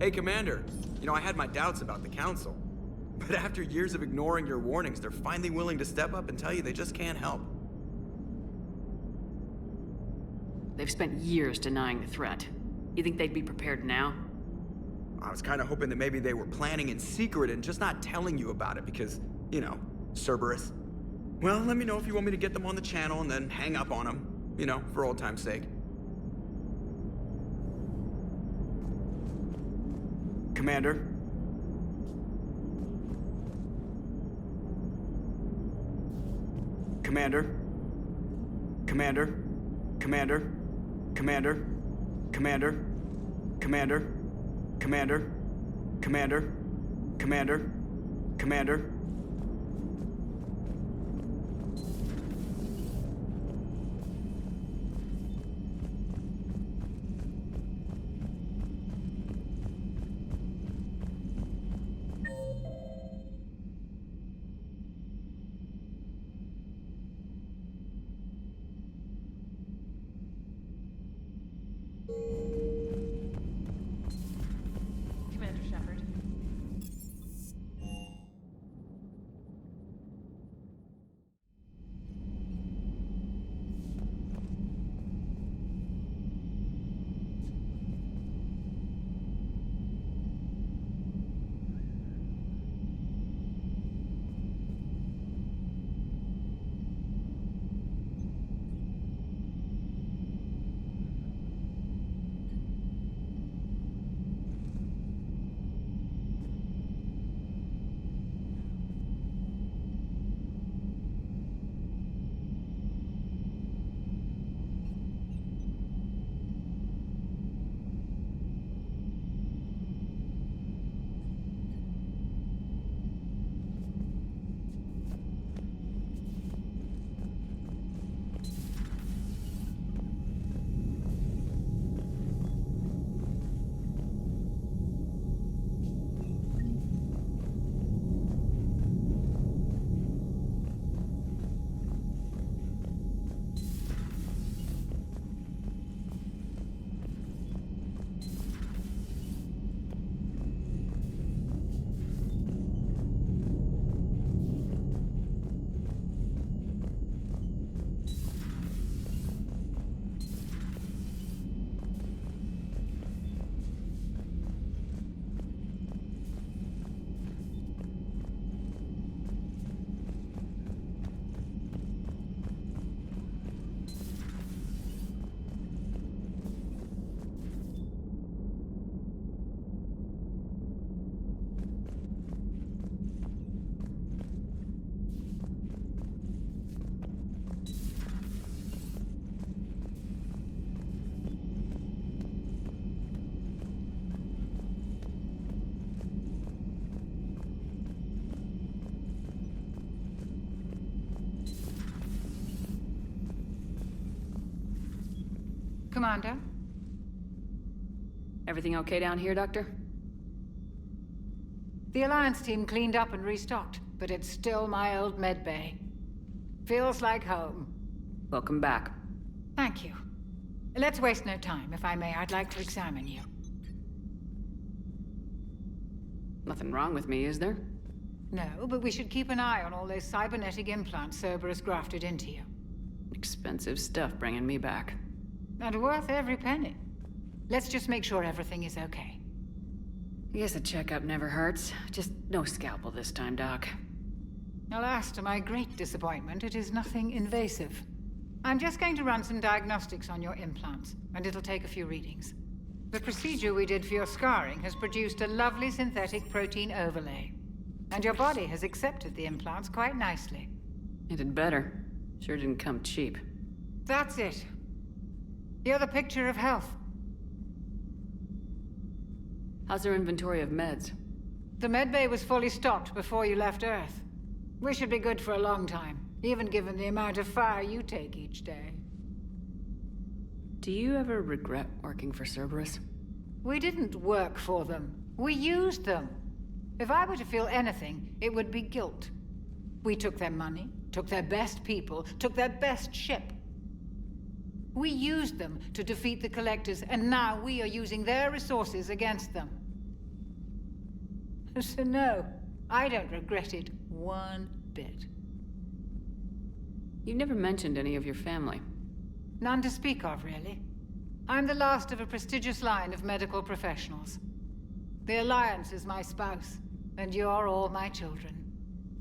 Hey, Commander. You know, I had my doubts about the Council. But after years of ignoring your warnings, they're finally willing to step up and tell you they just can't help. They've spent years denying the threat. You think they'd be prepared now? I was kind of hoping that maybe they were planning in secret and just not telling you about it because, you know, Cerberus. Well, let me know if you want me to get them on the channel and then hang up on them, you know, for old time's sake. Commander? Commander? Commander? Commander? Commander? Commander? Commander? Commander? Commander? Commander? Commander? Commander Shepard. Commander? Everything okay down here, Doctor? The Alliance team cleaned up and restocked, but it's still my old medbay. Feels like home. Welcome back. Thank you. Let's waste no time. If I may, I'd like to examine you. Nothing wrong with me, is there? No, but we should keep an eye on all those cybernetic implants Cerberus grafted into you. Expensive stuff bringing me back. And worth every penny. Let's just make sure everything is okay. I guess a checkup never hurts. Just no scalpel this time, Doc. Alas, to my great disappointment, it is nothing invasive. I'm just going to run some diagnostics on your implants, and it'll take a few readings. The procedure we did for your scarring has produced a lovely synthetic protein overlay. And your body has accepted the implants quite nicely. It did better. Sure didn't come cheap. That's it. You're the picture of health. How's their inventory of meds? The medbay was fully stocked before you left Earth. We should be good for a long time, even given the amount of fire you take each day. Do you ever regret working for Cerberus? We didn't work for them. We used them. If I were to feel anything, it would be guilt. We took their money, took their best people, took their best ship. We used them to defeat the Collectors, and now we are using their resources against them. So no, I don't regret it one bit. You never mentioned any of your family. None to speak of, really. I'm the last of a prestigious line of medical professionals. The Alliance is my spouse, and you're all my children.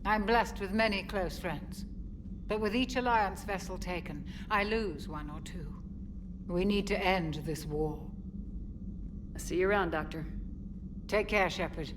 I'm blessed with many close friends. But with each Alliance vessel taken, I lose one or two. We need to end this war. I'll see you around, Doctor. Take care, Shepard.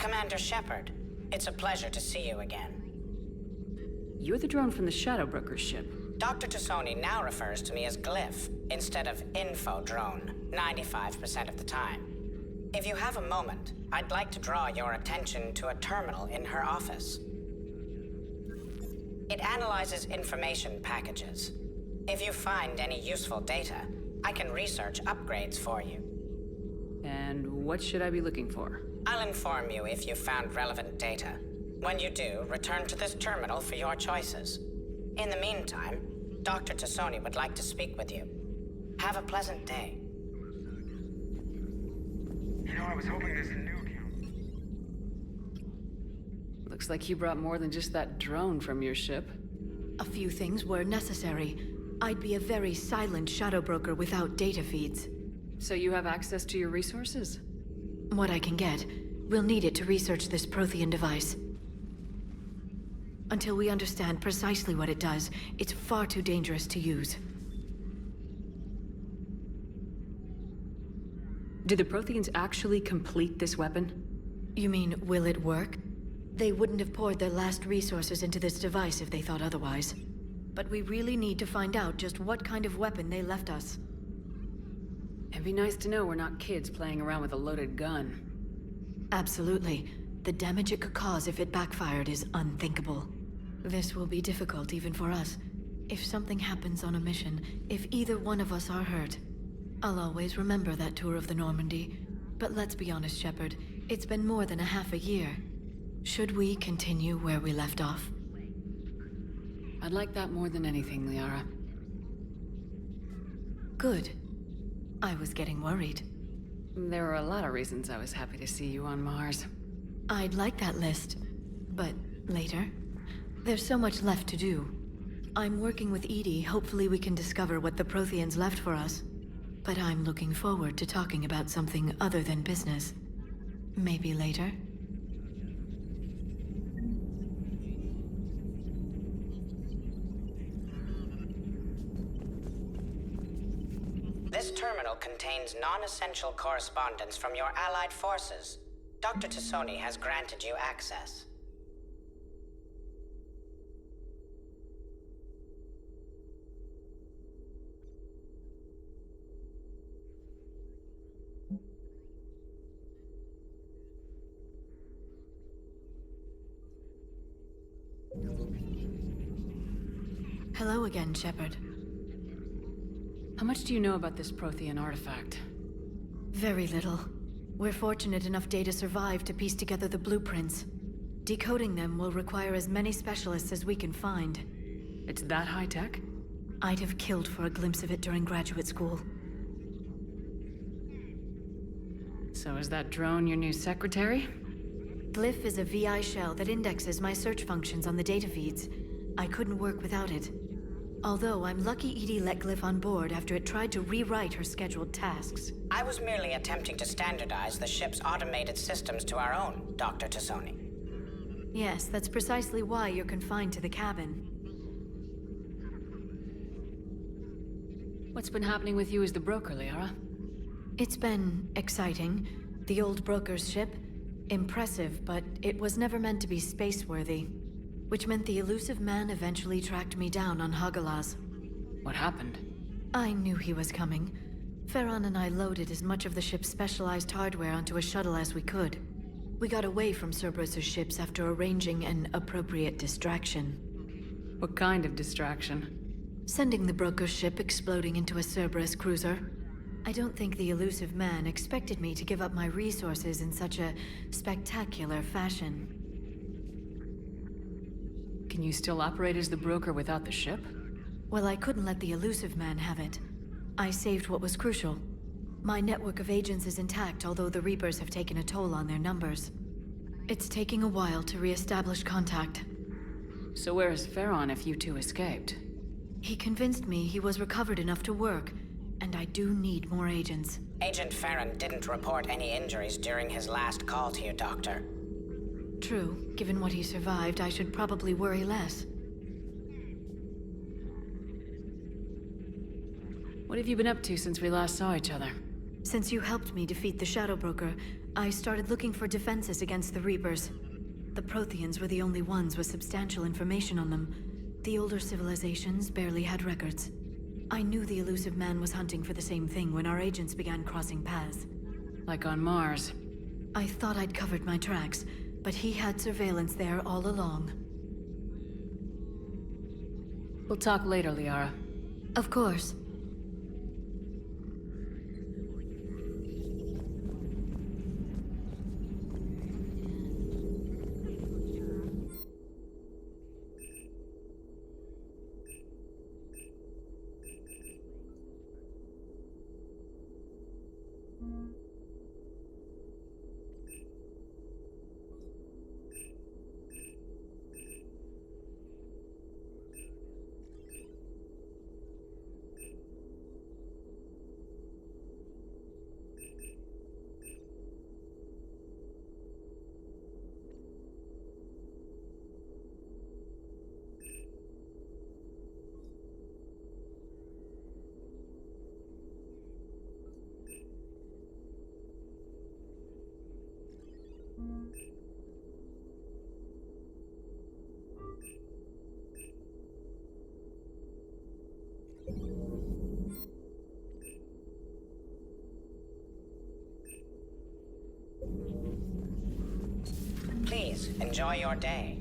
Commander Shepard, it's a pleasure to see you again. You're the drone from the Shadow Broker's ship. Dr. Tassoni now refers to me as Glyph, instead of Info Drone, 95% of the time. If you have a moment, I'd like to draw your attention to a terminal in her office. It analyzes information packages. If you find any useful data, I can research upgrades for you. And what should I be looking for? I'll inform you if you've found relevant data. When you do, return to this terminal for your choices. In the meantime, Dr. Tassoni would like to speak with you. Have a pleasant day. You know, I was hoping this new Looks like you brought more than just that drone from your ship. A few things were necessary. I'd be a very silent shadow broker without data feeds. So you have access to your resources? What I can get. We'll need it to research this Prothean device. Until we understand precisely what it does, it's far too dangerous to use. Did the Protheans actually complete this weapon? You mean, will it work? They wouldn't have poured their last resources into this device if they thought otherwise. But we really need to find out just what kind of weapon they left us. It'd be nice to know we're not kids playing around with a loaded gun. Absolutely. The damage it could cause if it backfired is unthinkable. This will be difficult even for us. If something happens on a mission, if either one of us are hurt, I'll always remember that tour of the Normandy. But let's be honest, Shepard. It's been more than a half a year. Should we continue where we left off? I'd like that more than anything, Liara. Good. I was getting worried. There were a lot of reasons I was happy to see you on Mars. I'd like that list. But later? There's so much left to do. I'm working with EDI. Hopefully we can discover what the Protheans left for us. But I'm looking forward to talking about something other than business. Maybe later? This terminal contains non-essential correspondence from your allied forces. Dr. Tassoni has granted you access. Hello again, Shepard. How much do you know about this Prothean artifact? Very little. We're fortunate enough Data survived to piece together the blueprints. Decoding them will require as many specialists as we can find. It's that high-tech? I'd have killed for a glimpse of it during graduate school. So is that drone your new secretary? Glyph is a VI shell that indexes my search functions on the data feeds. I couldn't work without it. Although I'm lucky EDI let Glyph on board after it tried to rewrite her scheduled tasks. I was merely attempting to standardize the ship's automated systems to our own, Dr. Tassoni. Yes, that's precisely why you're confined to the cabin. What's been happening with you as the broker, Liara? It's been exciting. The old broker's ship, impressive, but it was never meant to be space-worthy. Which meant the elusive man eventually tracked me down on Hagalaz. What happened? I knew he was coming. Farron and I loaded as much of the ship's specialized hardware onto a shuttle as we could. We got away from Cerberus' ships after arranging an appropriate distraction. What kind of distraction? Sending the broker's ship exploding into a Cerberus cruiser. I don't think the elusive man expected me to give up my resources in such a spectacular fashion. Can you still operate as the broker without the ship? Well, I couldn't let the elusive man have it. I saved what was crucial. My network of agents is intact, although the Reapers have taken a toll on their numbers. It's taking a while to re-establish contact. So where is Farron if you two escaped? He convinced me he was recovered enough to work, and I do need more agents. Agent Farron didn't report any injuries during his last call to you, Doctor. True. Given what he survived, I should probably worry less. What have you been up to since we last saw each other? Since you helped me defeat the Shadow Broker, I started looking for defenses against the Reapers. The Protheans were the only ones with substantial information on them. The older civilizations barely had records. I knew the elusive man was hunting for the same thing when our agents began crossing paths. Like on Mars. I thought I'd covered my tracks, but he had surveillance there all along. We'll talk later, Liara. Of course. Please, enjoy your day.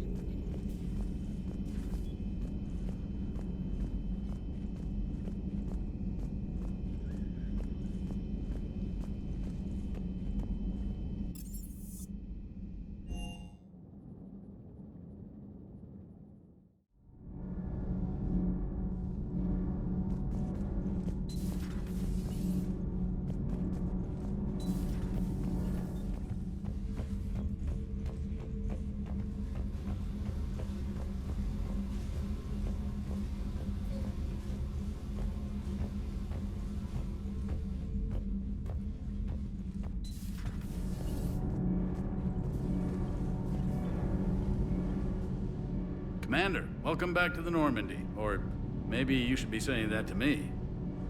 Commander, welcome back to the Normandy. Or maybe you should be saying that to me.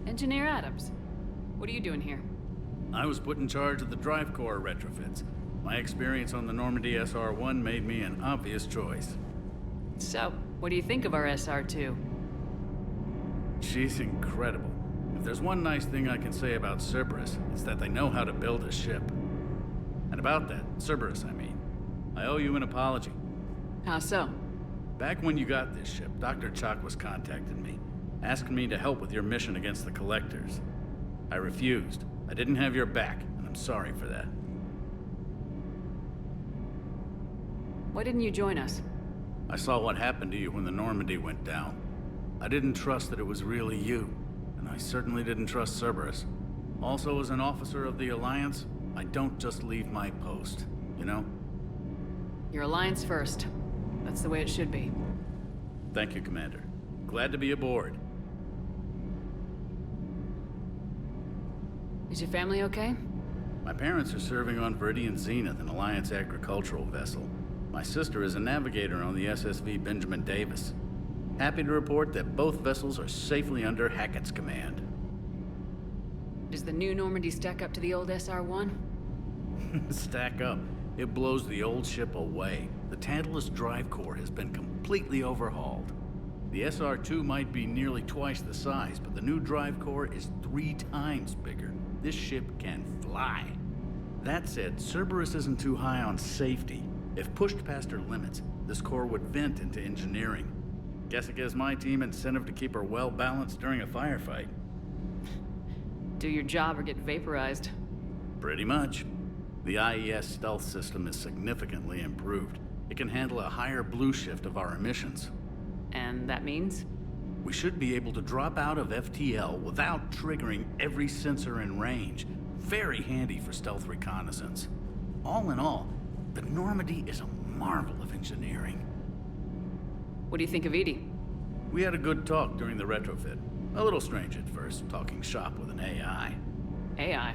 Engineer Adams, what are you doing here? I was put in charge of the drive core retrofits. My experience on the Normandy SR-1 made me an obvious choice. So, what do you think of our SR-2? She's incredible. If there's one nice thing I can say about Cerberus, it's that they know how to build a ship. And about that, Cerberus, I mean, I owe you an apology. How so? Back when you got this ship, Dr. Chakwas contacted me, asking me to help with your mission against the Collectors. I refused. I didn't have your back, and I'm sorry for that. Why didn't you join us? I saw what happened to you when the Normandy went down. I didn't trust that it was really you, and I certainly didn't trust Cerberus. Also, as an officer of the Alliance, I don't just leave my post, you know? Your Alliance first. That's the way it should be. Thank you, Commander. Glad to be aboard. Is your family okay? My parents are serving on Viridian Zenith, an Alliance agricultural vessel. My sister is a navigator on the SSV Benjamin Davis. Happy to report that both vessels are safely under Hackett's command. Does the new Normandy stack up to the old SR-1? Stack up. It blows the old ship away. The Tantalus drive core has been completely overhauled. The SR-2 might be nearly twice the size, but the new drive core is 3 times bigger. This ship can fly. That said, Cerberus isn't too high on safety. If pushed past her limits, this core would vent into engineering. Guess it gives my team incentive to keep her well balanced during a firefight. Do your job or get vaporized. Pretty much. The IES stealth system is significantly improved. It can handle a higher blue shift of our emissions. And that means? We should be able to drop out of FTL without triggering every sensor in range. Very handy for stealth reconnaissance. All in all, the Normandy is a marvel of engineering. What do you think of Edie? We had a good talk during the retrofit. A little strange at first, talking shop with an AI. AI?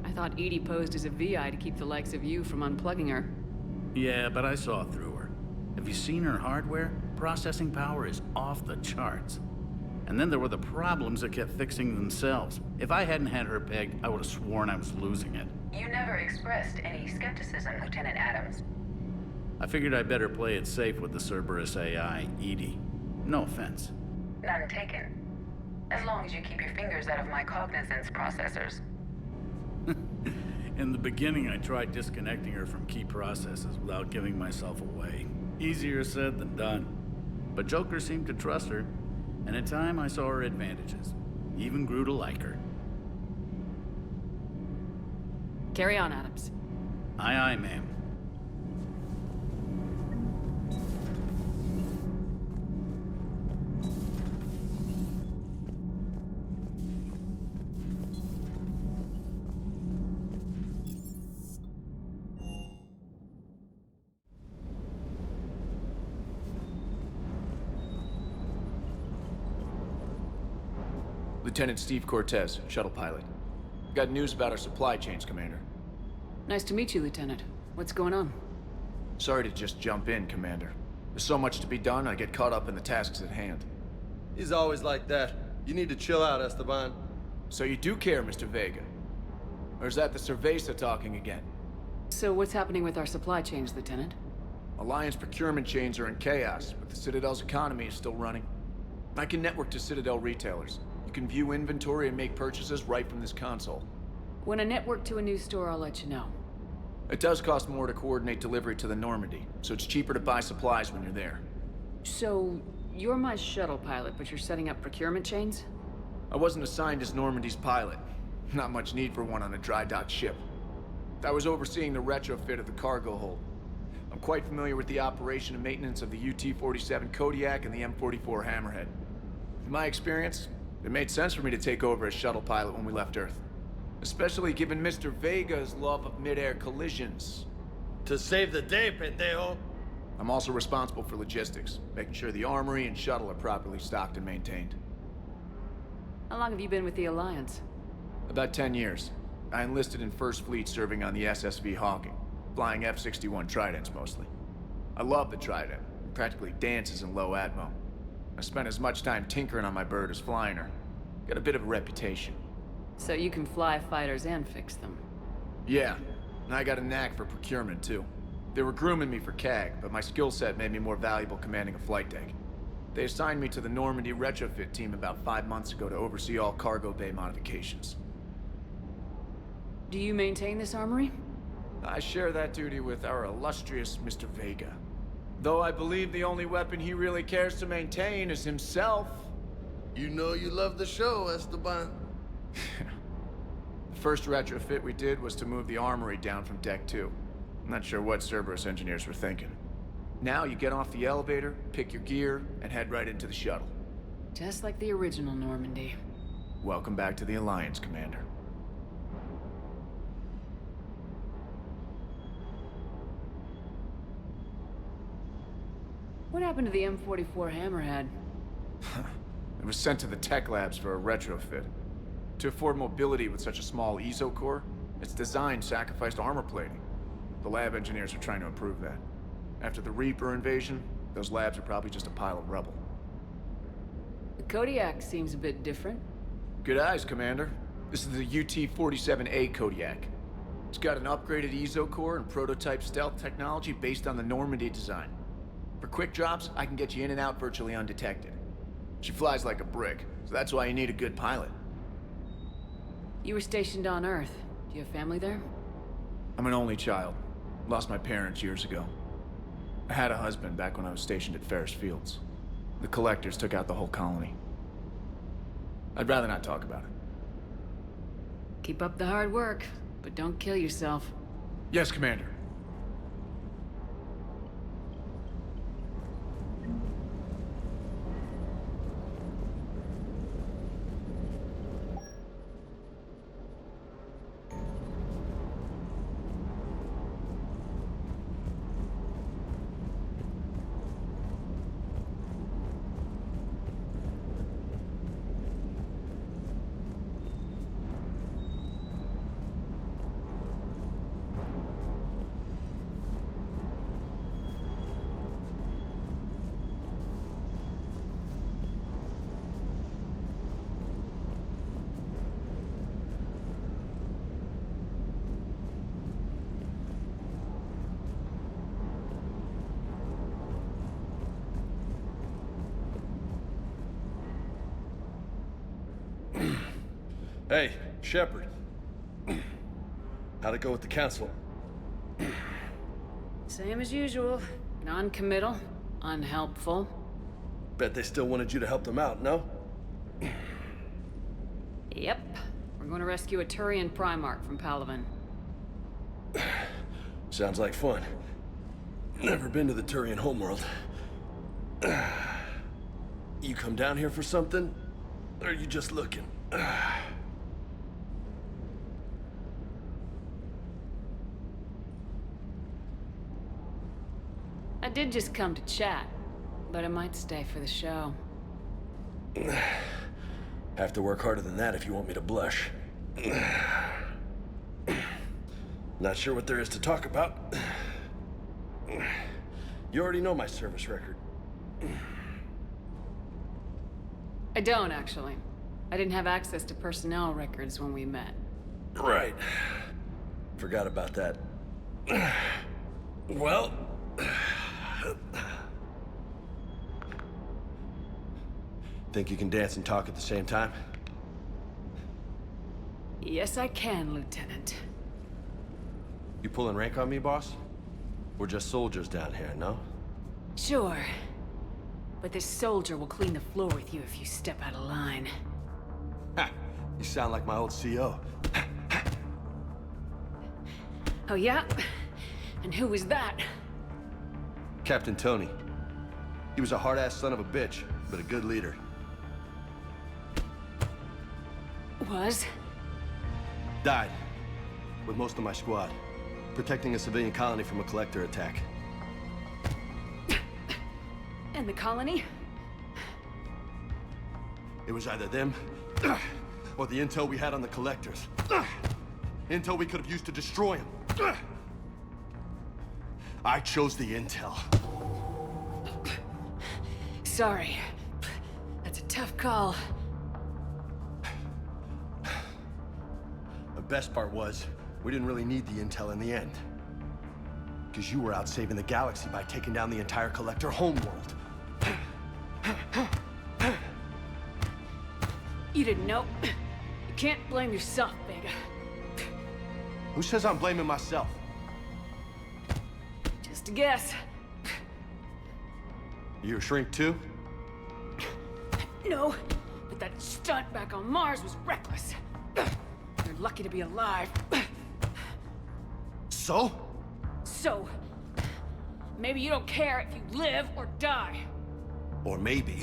I thought Edie posed as a VI to keep the likes of you from unplugging her. Yeah, but I saw through her. Have you seen her hardware? Processing power is off the charts. And then there were the problems that kept fixing themselves. If I hadn't had her pegged, I would have sworn I was losing it. You never expressed any skepticism, Lieutenant Adams. I figured I'd better play it safe with the Cerberus AI, Edie. No offense. None taken. As long as you keep your fingers out of my cognizance processors. In the beginning, I tried disconnecting her from key processes without giving myself away. Easier said than done. But Joker seemed to trust her, and in time I saw her advantages. Even grew to like her. Carry on, Adams. Aye, aye, ma'am. Lieutenant Steve Cortez, shuttle pilot. Got news about our supply chains, Commander. Nice to meet you, Lieutenant. What's going on? Sorry to just jump in, Commander. There's so much to be done, I get caught up in the tasks at hand. He's always like that. You need to chill out, Esteban. So you do care, Mr. Vega? Or is that the Cerveza talking again? So what's happening with our supply chains, Lieutenant? Alliance procurement chains are in chaos, but the Citadel's economy is still running. I can network to Citadel retailers. You can view inventory and make purchases right from this console. When I network to a new store, I'll let you know. It does cost more to coordinate delivery to the Normandy, so it's cheaper to buy supplies when you're there. So, you're my shuttle pilot, but you're setting up procurement chains? I wasn't assigned as Normandy's pilot. Not much need for one on a dry dock ship. I was overseeing the retrofit of the cargo hold. I'm quite familiar with the operation and maintenance of the UT-47 Kodiak and the M44 Hammerhead. In my experience, it made sense for me to take over as shuttle pilot when we left Earth. Especially given Mr. Vega's love of mid-air collisions. To save the day, pendejo! I'm also responsible for logistics, making sure the armory and shuttle are properly stocked and maintained. How long have you been with the Alliance? About 10 years. I enlisted in First Fleet serving on the SSV Hawking, flying F-61 Tridents mostly. I love the Trident. It practically dances in low atmo. I spent as much time tinkering on my bird as flying her. Got a bit of a reputation. So you can fly fighters and fix them? Yeah, and I got a knack for procurement too. They were grooming me for CAG, but my skill set made me more valuable commanding a flight deck. They assigned me to the Normandy retrofit team about 5 months ago to oversee all cargo bay modifications. Do you maintain this armory? I share that duty with our illustrious Mr. Vega. Though I believe the only weapon he really cares to maintain is himself. You know you love the show, Esteban. The first retrofit we did was to move the armory down from Deck 2. I'm not sure what Cerberus engineers were thinking. Now you get off the elevator, pick your gear, and head right into the shuttle. Just like the original Normandy. Welcome back to the Alliance, Commander. What happened to the M44 Hammerhead? It was sent to the tech labs for a retrofit. To afford mobility with such a small ESO core, its design sacrificed armor plating. The lab engineers are trying to improve that. After the Reaper invasion, those labs are probably just a pile of rubble. The Kodiak seems a bit different. Good eyes, Commander. This is the UT-47A Kodiak. It's got an upgraded ESO core and prototype stealth technology based on the Normandy design. For quick drops, I can get you in and out virtually undetected. She flies like a brick, so that's why you need a good pilot. You were stationed on Earth. Do you have family there? I'm an only child. Lost my parents years ago. I had a husband back when I was stationed at Ferris Fields. The Collectors took out the whole colony. I'd rather not talk about it. Keep up the hard work, but don't kill yourself. Yes, Commander. Hey, Shepard. How'd it go with the council? Same as usual. Non-committal, unhelpful. Bet they still wanted you to help them out, no? Yep. We're going to rescue a Turian Primarch from Palaven. Sounds like fun. Never been to the Turian homeworld. You come down here for something? Or are you just looking? I did just come to chat, but I might stay for the show. Have to work harder than that if you want me to blush. Not sure what there is to talk about. You already know my service record. I don't, actually. I didn't have access to personnel records when we met. Right. Forgot about that. Well... Think you can dance and talk at the same time? Yes, I can, Lieutenant. You pulling rank on me, boss? We're just soldiers down here, no? Sure. But this soldier will clean the floor with you if you step out of line. Ha! You sound like my old CO. Oh, yeah? And who was that? Captain Tony. He was a hard-ass son of a bitch, but a good leader. Was? Died. With most of my squad. Protecting a civilian colony from a collector attack. And the colony? It was either them, or the intel we had on the collectors. Intel we could have used to destroy them. I chose the intel. Sorry. That's a tough call. The best part was, we didn't really need the intel in the end. Because you were out saving the galaxy by taking down the entire Collector homeworld. You didn't know. You can't blame yourself, Vega. Who says I'm blaming myself? Just a guess. You a shrink too? No, but that stunt back on Mars was reckless. You're lucky to be alive. So? So, Maybe you don't care if you live or die. Or maybe...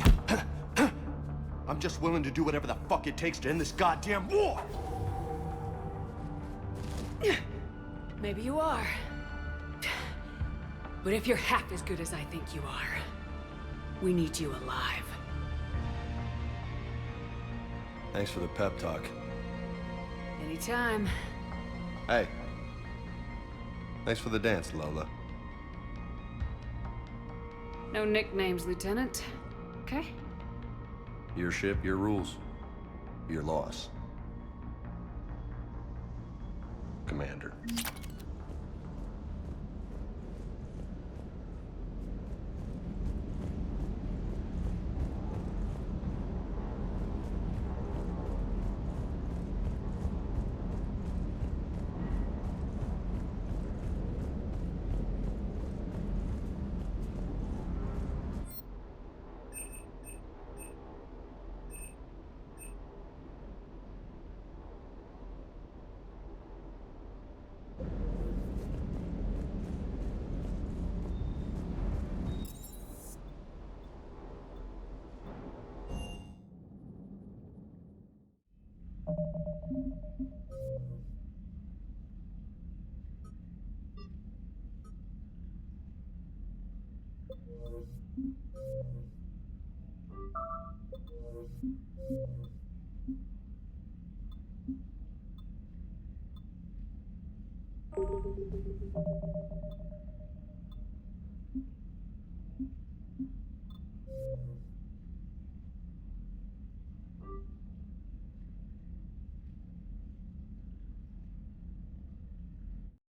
I'm just willing to do whatever the fuck it takes to end this goddamn war! Maybe you are. But if you're half as good as I think you are, we need you alive. Thanks for the pep talk. Anytime. Hey. Thanks for the dance, Lola. No nicknames, Lieutenant. Okay? Your ship, your rules. Your loss. Commander.